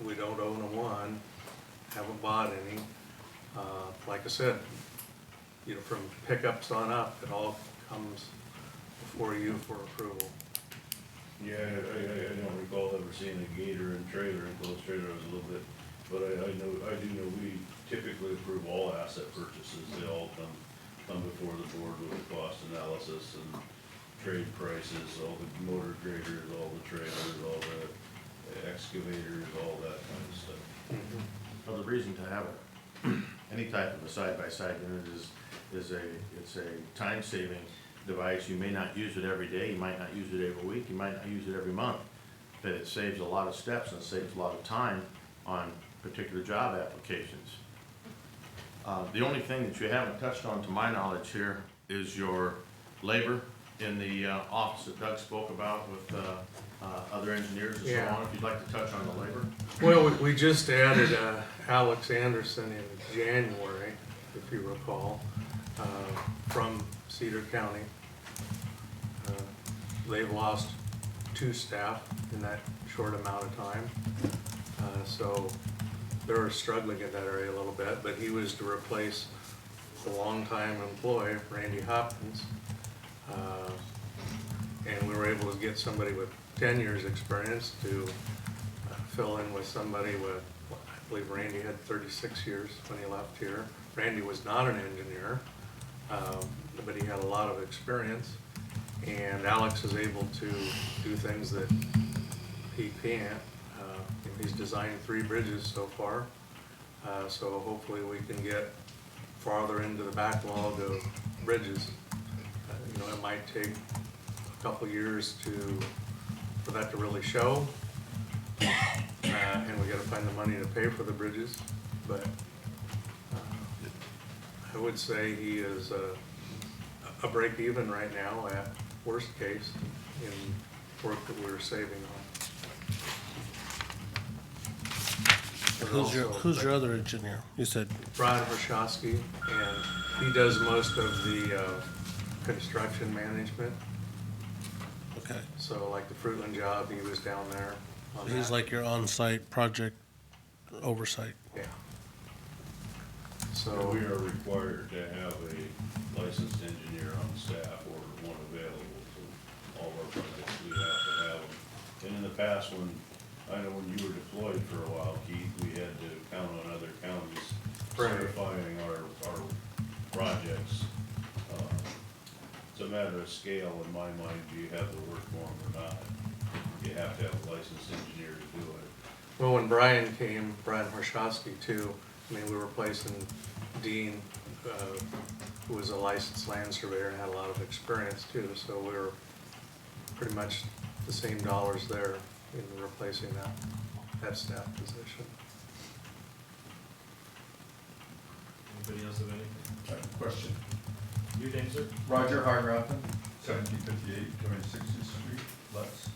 we don't own a one, haven't bought any. Like I said, you know, from pickups on up, it all comes before you for approval. Yeah, I don't recall ever seeing a gator and trailer, enclosed trailer was a little bit, but I do know we typically approve all asset purchases. They all come before the board with a cost analysis and trade prices, all the motor graders, all the trailers, all the excavators, all that kind of stuff. Well, the reason to have any type of a side-by-side unit it's a time-saving device. You may not use it every day, you might not use it every week, you might not use it every month, but it saves a lot of steps and it saves a lot of time on particular job applications. The only thing that you haven't touched on, to my knowledge here, is your labor in the office that Doug spoke about with other engineers and so Yeah. on. If you'd like to touch on the labor. Well, we just added Alex Anderson in January, if you recall, from Cedar County. They've lost 2 staff in that short amount of time. So they're struggling in that area a little bit, but he was to replace the longtime employee, Randy Hopkins. And we were able to get somebody with 10 years' experience to fill in with somebody with, I believe Randy had 36 years when he left here. Randy was not an engineer, but he had a lot of experience. And Alex is able to do things that he can't. He's designed 3 bridges so far. So hopefully we can get farther into the backlog of bridges. You know, it might take a couple years for that to really show. And we gotta find the money to pay for the bridges. But I would say he is a break even right now at worst case in work that we're saving on. But Who's your other engineer? You said, Brian Hershowski, and he does most of the construction management. okay, So like the Fruitland job, he was down there on that. he's like your on-site project oversight. Yeah. So So, we are required to have a licensed engineer on staff or one available to all of our projects. We have to have them. And in the past, I know when you were deployed for a while, Keith, we had to count on other counties Right. certifying our projects. It's a matter of scale in my mind. Do you have the work for them or not? You have to have a licensed engineer to do it. well, when Brian came, Brian Hershowski too, I mean, we were replacing Dean, who was a licensed land surveyor and had a lot of experience too, so we were pretty much the same dollars there in replacing that staff position. Anybody else have anything? Question. Your name, sir? Roger Hargraffen, 1758, 260th Street, Lutz.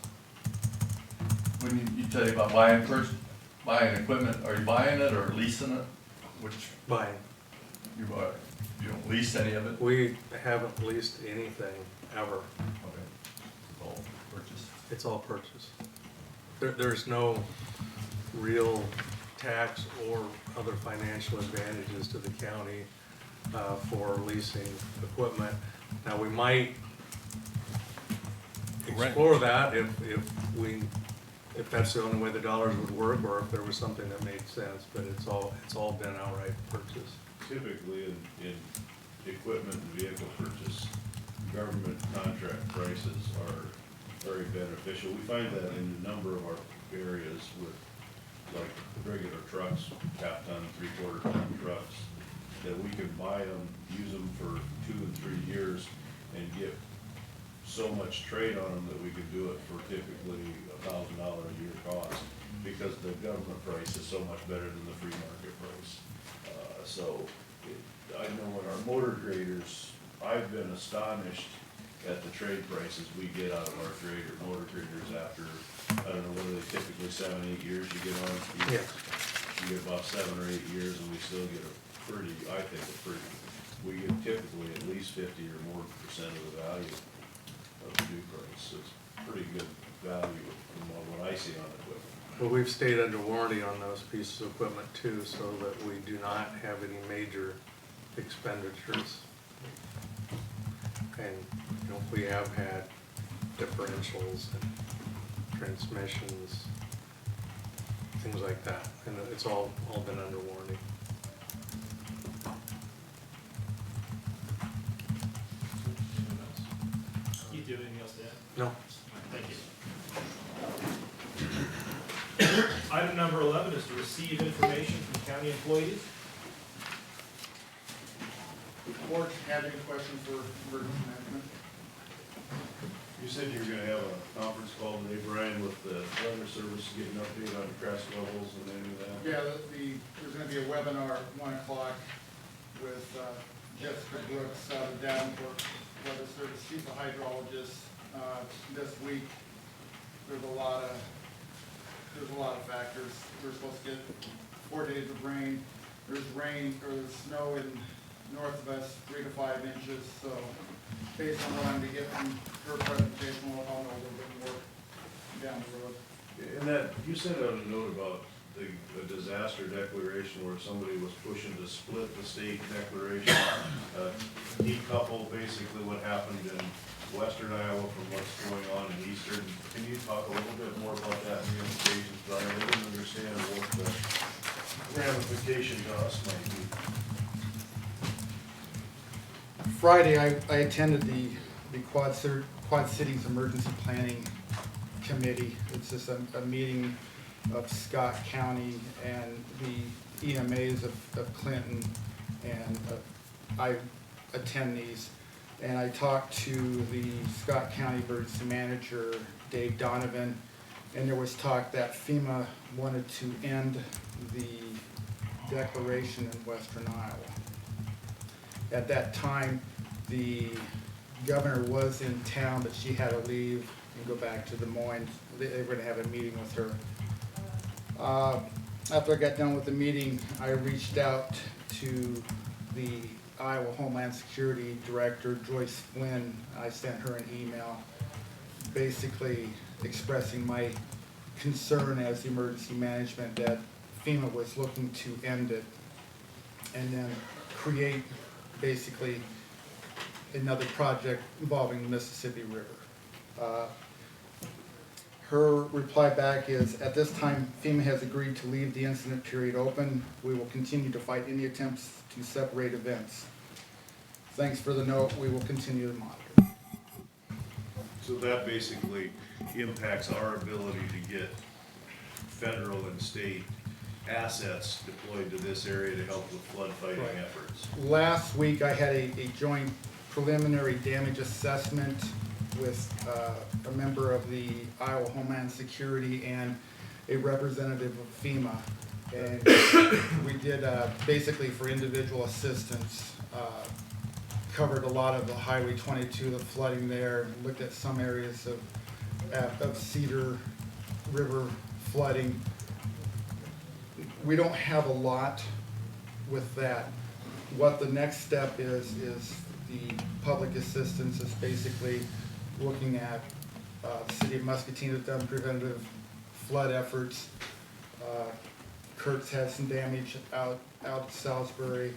When you tell you about buying equipment, are you buying it or leasing it? Which Buying. you buy? You don't lease any of it? We haven't leased anything ever. Okay. All purchase. It's all purchase. There's no real tax or other financial advantages to the county for leasing equipment. Now, we might explore that if that's the only way the dollars would work, or if there was something that made sense, but it's all been outright purchase. Typically, in equipment and vehicle purchase, government contract prices are very beneficial. We find that in a number of our areas with, like, regular trucks, half-ton, three-quarter-ton trucks, that we can buy them, use them for 2 and 3 years, and get so much trade on them that we can do it for typically $1,000 a year cost, because the government price is so much better than the free market price. I know when our motor graders, I've been astonished at the trade prices we get out of our motor graders after, I don't know, what are they typically, 7, 8 years you get on? Yeah. You get about 7 or 8 years and we still get we get typically at least 50 or more % of the value of the new price. So it's pretty good value from what I see on equipment. But we've stayed under warranty on those pieces of equipment too, so that we do not have any major expenditures. And, you know, we have had differentials and transmissions, things like that, and it's all been under warranty. Keith, do you have anything else to add? No. Thank you. Item number 11 is to receive information from county employees. Board have any questions for emergency management? You said you were gonna have a conference call today, Brian, with the weather service, to get an update on the crash levels and any of that? Yeah, there's gonna be a webinar at 1 o'clock with Jessica Brooks out of Davenport, Weather Service, she's a hydrologist. This week, there's a lot of factors. We're supposed to get 4 days of rain. There's snow in north of us, 3 to 5 inches, so based on what I'm gonna get from her presentation, I'll know a little bit more down the road. And that, you said on a note about the disaster declaration where somebody was pushing to split the state declaration, decouple basically what happened in western Iowa from what's going on in eastern. Can you talk a little bit more about that and the implications, Brian? I didn't understand what the ramification to us might be. Friday, I attended the Quad Cities Emergency Planning Committee. It's just a meeting of Scott County and the EMAs of Clinton, and I attend these. And I talked to the Scott County Emergency Manager, Dave Donovan, and there was talk that FEMA wanted to end the declaration in western Iowa. At that time, the governor was in town, but she had to leave and go back to Des Moines. They were gonna have a meeting with her. After I got done with the meeting, I reached out to the Iowa Homeland Security Director, Joyce Flynn. I sent her an email basically expressing my concern as the emergency management that FEMA was looking to end it and then create basically another project involving the Mississippi River. Her reply back is, at this time, FEMA has agreed to leave the incident period open. We will continue to fight any attempts to separate events. Thanks for the note. We will continue to monitor. So that basically impacts our ability to get federal and state assets deployed to this area to help with flood fighting Right. efforts. Last week, I had a joint preliminary damage assessment with a member of the Iowa Homeland Security and a representative of FEMA. And we did basically for individual assistance, covered a lot of the Highway 22, the flooding there, looked at some areas of Cedar River flooding. We don't have a lot with that. What the next step is the public assistance is basically looking at, the city of Muscatine has done preventative flood efforts. Kurt's had some damage out at Salisbury.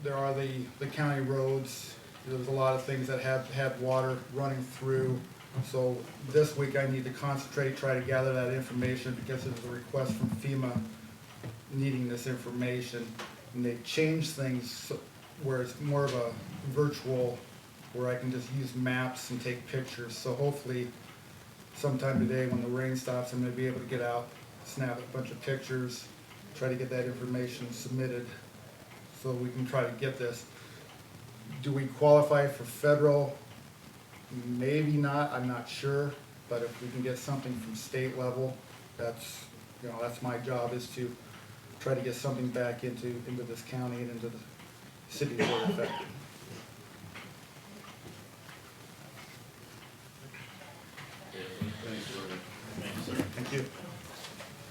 There are the county roads. There's a lot of things that have had water running through. So this week I need to concentrate, try to gather that information because there's a request from FEMA needing this information. And they've changed things where it's more of a virtual, where I can just use maps and take pictures. So hopefully sometime today when the rain stops, I'm gonna be able to get out, snap a bunch of pictures, try to get that information submitted so we can try to get this. Do we qualify for federal? Maybe not, I'm not sure, but if we can get something from state level, that's my job, is to try to get something back into this county and into the cities that are affected. Thanks, Brian. Thanks, sir. Thank you.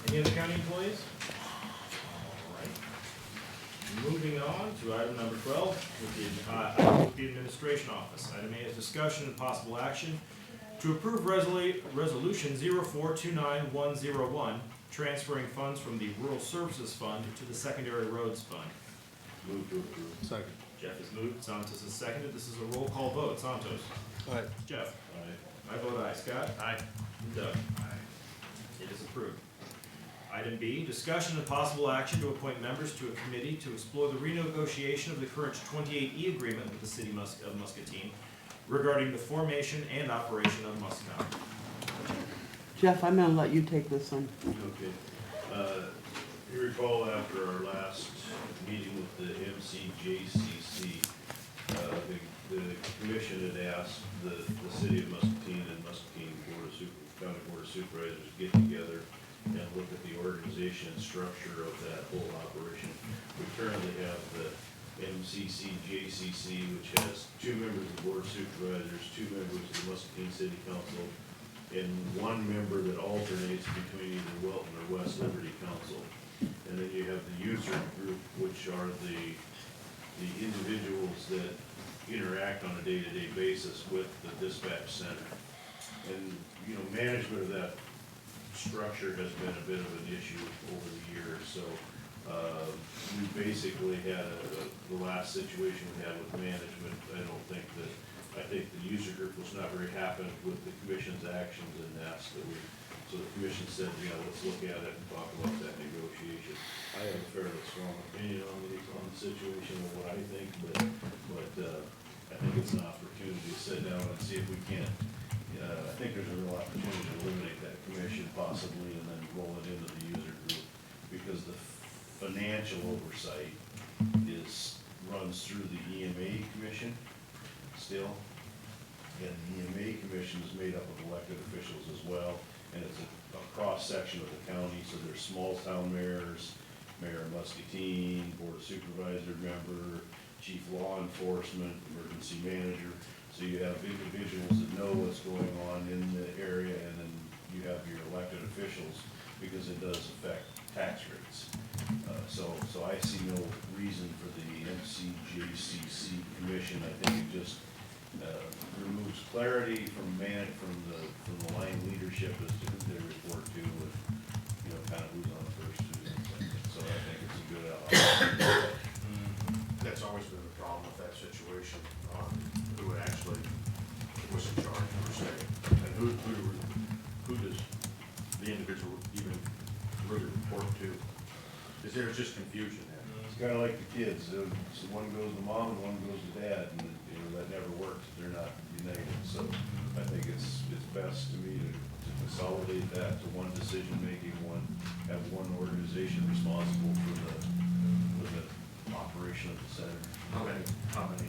Any other county employees? All right. Moving on to item number 12, with the administration office. Item A is discussion and possible action to approve resolution 0429101, transferring funds from the Rural Services Fund to the Secondary Roads Fund. Move to approve. Second. Jeff has moved, Santos has seconded. This is a roll call vote. Santos. Aye. Jeff. Aye. I vote aye. Scott. Aye. And Doug. Aye. It is approved. Item B, discussion and possible action to appoint members to a committee to explore the renegotiation of the current 28E agreement with the city of Muscatine regarding the formation and operation of Muscatine. Jeff, I'm gonna let you take this one. Okay. You recall after our last meeting with the MCJCC, the commission had asked the city of Muscatine and Muscatine County Board of Supervisors to get together and look at the organization and structure of that whole operation. We currently have the MCCJCC, which has 2 members of the Board of Supervisors, 2 members of the Muscatine City Council, and 1 member that alternates between either Wilton or West Liberty Council. And then you have the user group, which are the individuals that interact on a day-to-day basis with the dispatch center. And, you know, management of that structure has been a bit of an issue over the years, so, we basically had the last situation we had with management. I think the user group was not very happy with the commission's actions and asked that so the commission said, yeah, let's look at it and talk about that negotiation. I have a fairly strong opinion on the situation of what I think, but I think it's an opportunity to sit down and see if we can't, I think there's a real opportunity to eliminate that commission possibly and then roll it into the user group, because the financial oversight runs through the EMA commission still. And the EMA commission is made up of elected officials as well, and it's a cross-section of the county, so there's small town mayors, Mayor of Muscatine, Board of Supervisor member, Chief Law Enforcement, Emergency Manager. So you have individuals that know what's going on in the area, and then you have your elected officials, because it does affect tax rates. So I see no reason for the MCJCC commission. I think it just removes clarity from the line leadership as to who they report to, and, you know, kind of who's on the first, who's on the second. So I think it's a good outcome. That's always been the problem with that situation, who actually was in charge per se, and who does the individual even really report to? Is there just confusion there? It's kind of like the kids, so one goes to mom and one goes to dad, and, you know, that never works, they're not united. So I think it's best to me to consolidate that to one decision-making, have one organization responsible for the operation of the center. How many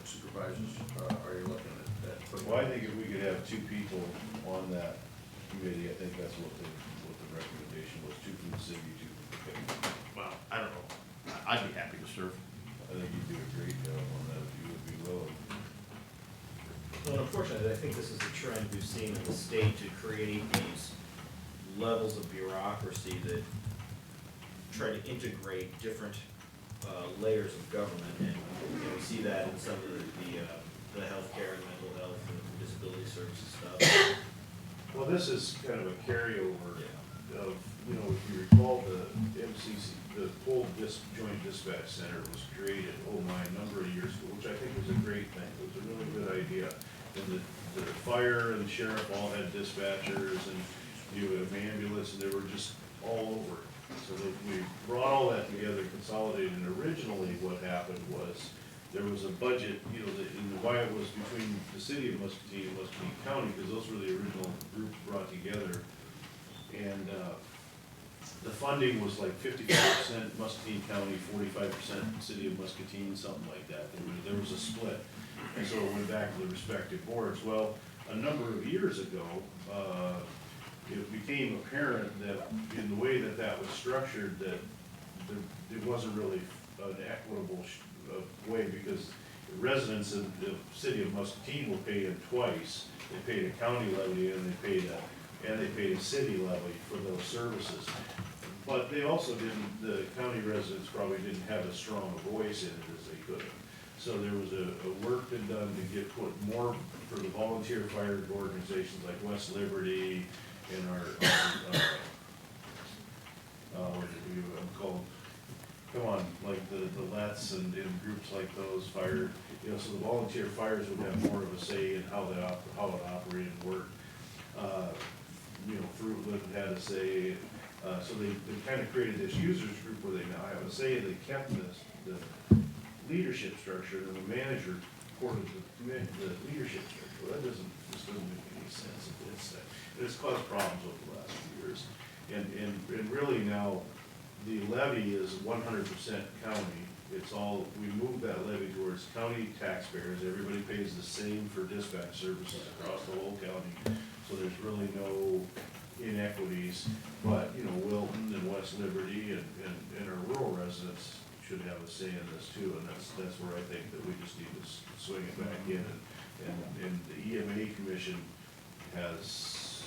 supervisors are you looking at? Well, I think if we could have 2 people on that committee, I think that's what the recommendation was, 2 from the city, 2 from the county. Well, I don't know. I'd be happy to serve. I think you'd do a great job on that if you would be willing. Well, unfortunately, I think this is a trend we've seen in the state to create these levels of bureaucracy that try to integrate different layers of government, and you know, we see that in some of the healthcare and mental health and disability services stuff. Well, this is kind of a carryover of, you know, if you recall, the MCC, the whole joint dispatch center was created, a number of years ago, which I think was a great thing. It was a really good idea. And the fire and the sheriff all had dispatchers, and you had an ambulance, and they were just all over. So we brought all that together, consolidated, and originally what happened was there was a budget, you know, and why it was between the city of Muscatine and Muscatine County, because those were the original groups brought together. And the funding was like 55% Muscatine County, 45% city of Muscatine, something like that. There was a split, and so it went back to the respective boards. Well, a number of years ago, it became apparent that in the way that was structured, that it wasn't really an equitable way, because residents of the city of Muscatine were paid in twice. They paid a county levy and they paid a city levy for those services. But they also the county residents probably didn't have as strong a voice in it as they could have. So there was a work been done to put more for the volunteer fire organizations like West Liberty and what did we called? Come on, like the Let's and groups like those fire, you know, so the volunteer fires would have more of a say in how it operated and worked. You know, Fruitland had a say, so they kind of created this users group where they now have a say. They kept the leadership structure, and the manager reported to the leadership structure. Well, that doesn't make any sense. It's caused problems over the last few years, and really now the levy is 100% county. It's all, we move that levy towards county taxpayers. Everybody pays the same for dispatch services across the whole county. So there's really no inequities. But, you know, Wilton and West Liberty and our rural residents should have a say in this too. And that's where I think that we just need to swing it back in. And the EMA commission has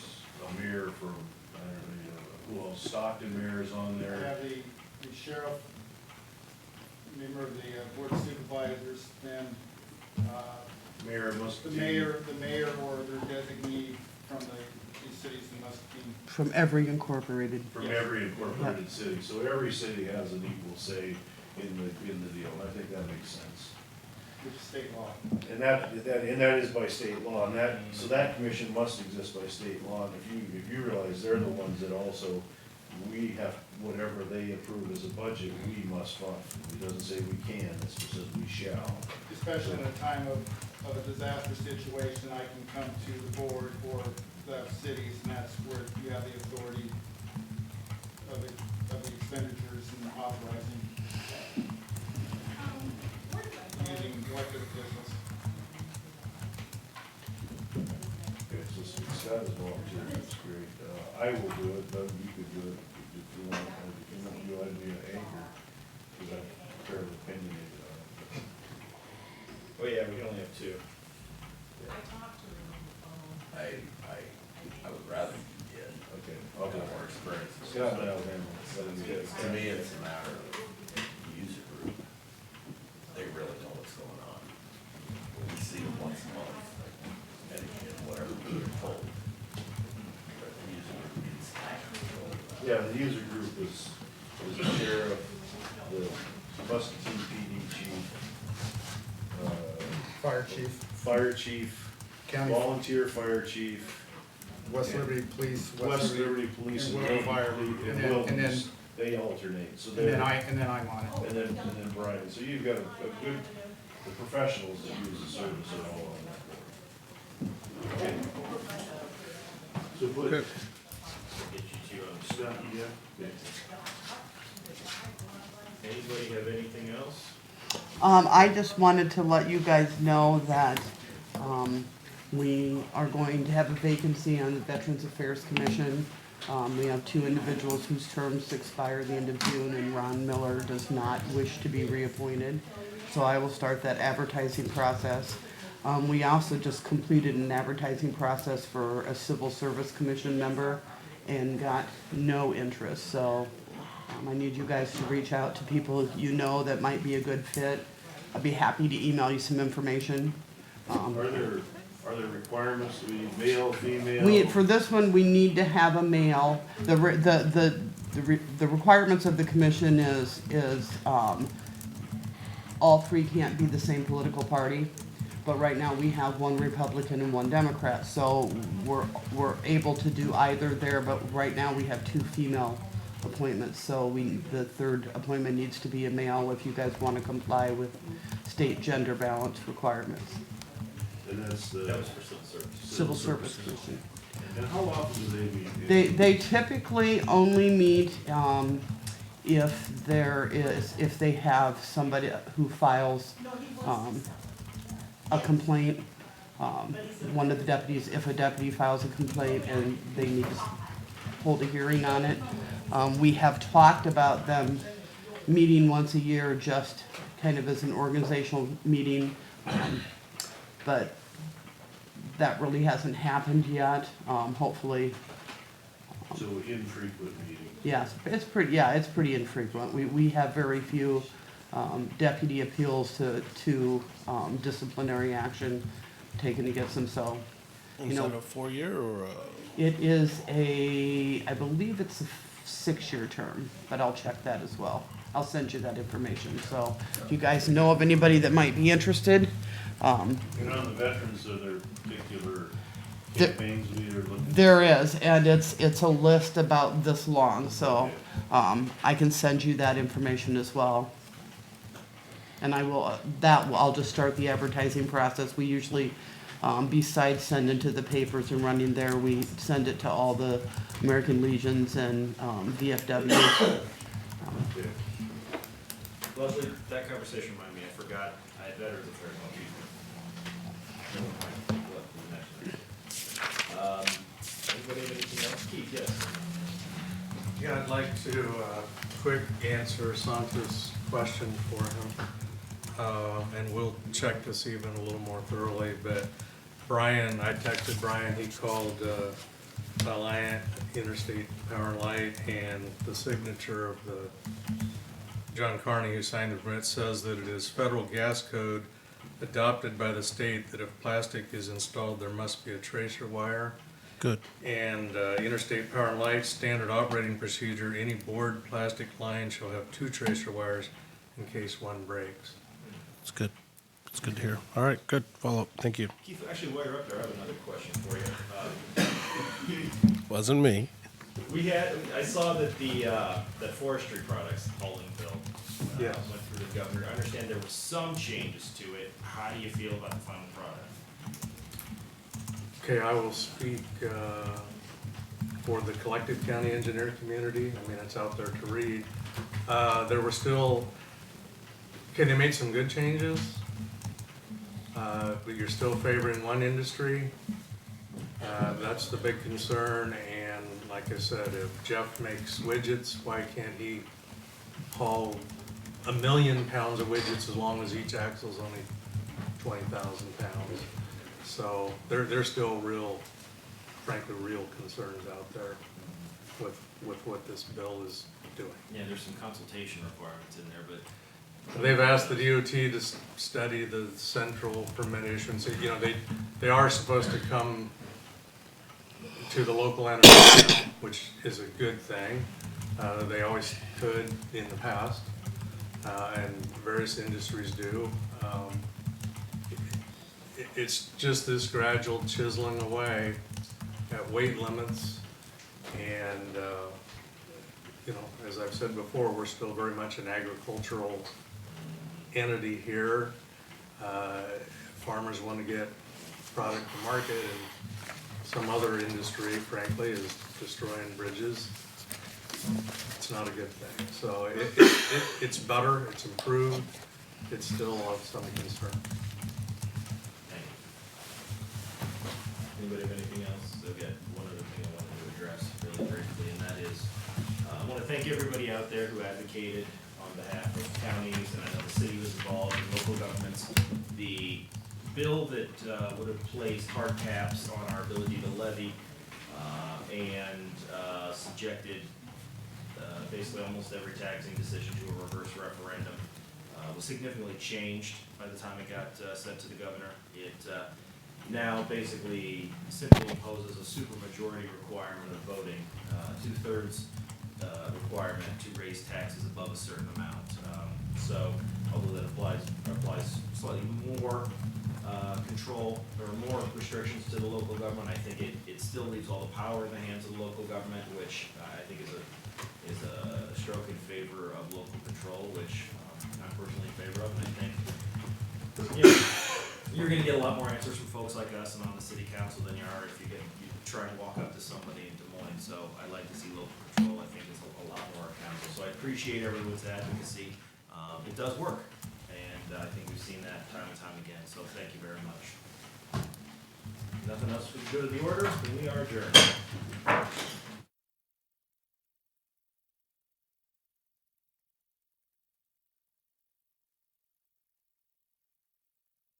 a mayor from, I don't know, who else, Stockton mayor is on I there. have the sheriff, member of the board of supervisors, then, Mayor the Muscatine. mayor or their designee from the cities in Muscatine. From every incorporated. From every incorporated city, so every city has an equal say in the deal, and I think that makes sense. Which is state law. And that is by state law, and so that commission must exist by state law, and if you realize they're the ones that also, we have, whatever they approve as a budget, we must fund. It doesn't say we can, it just says we shall. Especially in a time of a disaster situation, I can come to the board or the cities, and that's where you have the authority of the expenditures and authorizing, using elected officials. Okay, so Scott is volunteering, that's great. I will do it, Doug, you could do it if you want, you want to be an anchor, because I'm fairly opinionated on it. Oh, yeah, we only have two. I would rather you did. Okay, I'll okay. have more experience. Scott and Alabama, To me, it's a matter of the user group. They really know what's going on. We see them once a month, and whatever we're told. But the user group needs to actually know. Yeah, the user group is the sheriff, the Muscatine PD chief, fire chief, County, volunteer fire chief, West Liberty Police, West Liberty Police and Wilton Fire, and and then- Wilton's, they alternate, so and they're, then I'm on it. and then Brian, so you've got a good, the professionals that use the service are all on that board. Okay. So put, Okay. Get you two on the Scott, yeah, okay. Anybody have anything else? I just wanted to let you guys know that, we are going to have a vacancy on the Veterans Affairs Commission. We have two individuals whose terms expire the end of June, and Ron Miller does not wish to be reappointed. So I will start that advertising process. We also just completed an advertising process for a Civil Service Commission member and got no interest, so I need you guys to reach out to people you know that might be a good fit. I'd be happy to email you some information. Are there requirements, do we need male, female? For this one, we need to have a male. The requirements of the commission is, all three can't be the same political party. But right now, we have one Republican and one Democrat, so we're able to do either there, but right now, we have two female appointments, so the third appointment needs to be a male if you guys wanna comply with state gender balance requirements. And that's the. That was for civil service. Civil Service Commission. And how often do they meet? They typically only meet, if they have somebody who files, a complaint. One of the deputies, if a deputy files a complaint and they need to hold a hearing on it. We have talked about them meeting once a year, just kind of as an organizational meeting. But that really hasn't happened yet, hopefully. So infrequent meetings. Yes, it's pretty infrequent. We have very few, deputy appeals to disciplinary action taken against them, so. Is that a 4-year or a? It is I believe it's a 6-year term, but I'll check that as well. I'll send you that information, so if you guys know of anybody that might be interested, And on the veterans, are there particular campaigns we are looking? there is, and it's a list about this long, so, I can send you that information as well. And I'll just start the advertising process. We usually, besides sending to the papers and running there, we send it to all the American Legions and VFW. Yeah. Leslie, that conversation reminded me, I forgot, I had Veterans Affairs on Tuesday. Never mind, we'll mention that. Anybody have anything else? Keith, yes. Yeah, I'd like to, quick answer Santa's question for him. And we'll check this even a little more thoroughly, but Brian, I texted Brian, he called, Alliant Interstate Power and Light, and the signature of the John Carney, who signed the permit, says that it is federal gas code adopted by the state that if plastic is installed, there must be a tracer wire. Good. And Interstate Power and Light standard operating procedure, any bored plastic line shall have 2 tracer wires in case one breaks. It's good. It's good to hear. All right, good follow-up. Thank you. Keith, actually, while you're up there, I have another question for you. Wasn't me. I saw that that forestry products hauling bill Yes. went through the governor. I understand there were some changes to it. How do you feel about the final product? Okay, I will speak for the collective county engineer community. I mean, it's out there to read. There were still, okay, they made some good changes, but you're still favoring one industry. That's the big concern, and like I said, if Jeff makes widgets, why can't he haul 1 million pounds of widgets as long as each axle's only 20,000 pounds? So there's still real, frankly, real concerns out there with what this bill is doing. Yeah, there's some consultation requirements in there, but They've asked the DOT to study the central permit issuance. You know, they are supposed to come to the local entity, which is a good thing. They always could in the past, and various industries do. It's just this gradual chiseling away at weight limits, and you know, as I've said before, we're still very much an agricultural entity here. Farmers want to get product to market, and some other industry, frankly, is destroying bridges. It's not a good thing. So it's better, it's improved, it's still of some concern. anybody have anything else? I've got one other thing I wanted to address really briefly, and that is, I want to thank everybody out there who advocated on behalf of counties, and I know the city was involved, and local governments. The bill that would have placed hard caps on our ability to levy and subjected basically almost every taxing decision to a reverse referendum was significantly changed by the time it got sent to the governor. It now basically simply imposes a supermajority requirement of voting, 2/3 requirement to raise taxes above a certain amount. So although that applies slightly more control or more restrictions to the local government, I think it still leaves all the power in the hands of the local government, which I think is a stroke in favor of local control, which I'm personally in favor of, and I think you're gonna get a lot more answers from folks like us and on the city council than you are if you try and walk up to somebody in Des Moines. So I'd like to see local control. I think it's a lot more accountable. So I appreciate everyone's advocacy. It does work, and I think we've seen that time and time again. So thank you very much. Nothing else for the good of the order, then we are adjourned.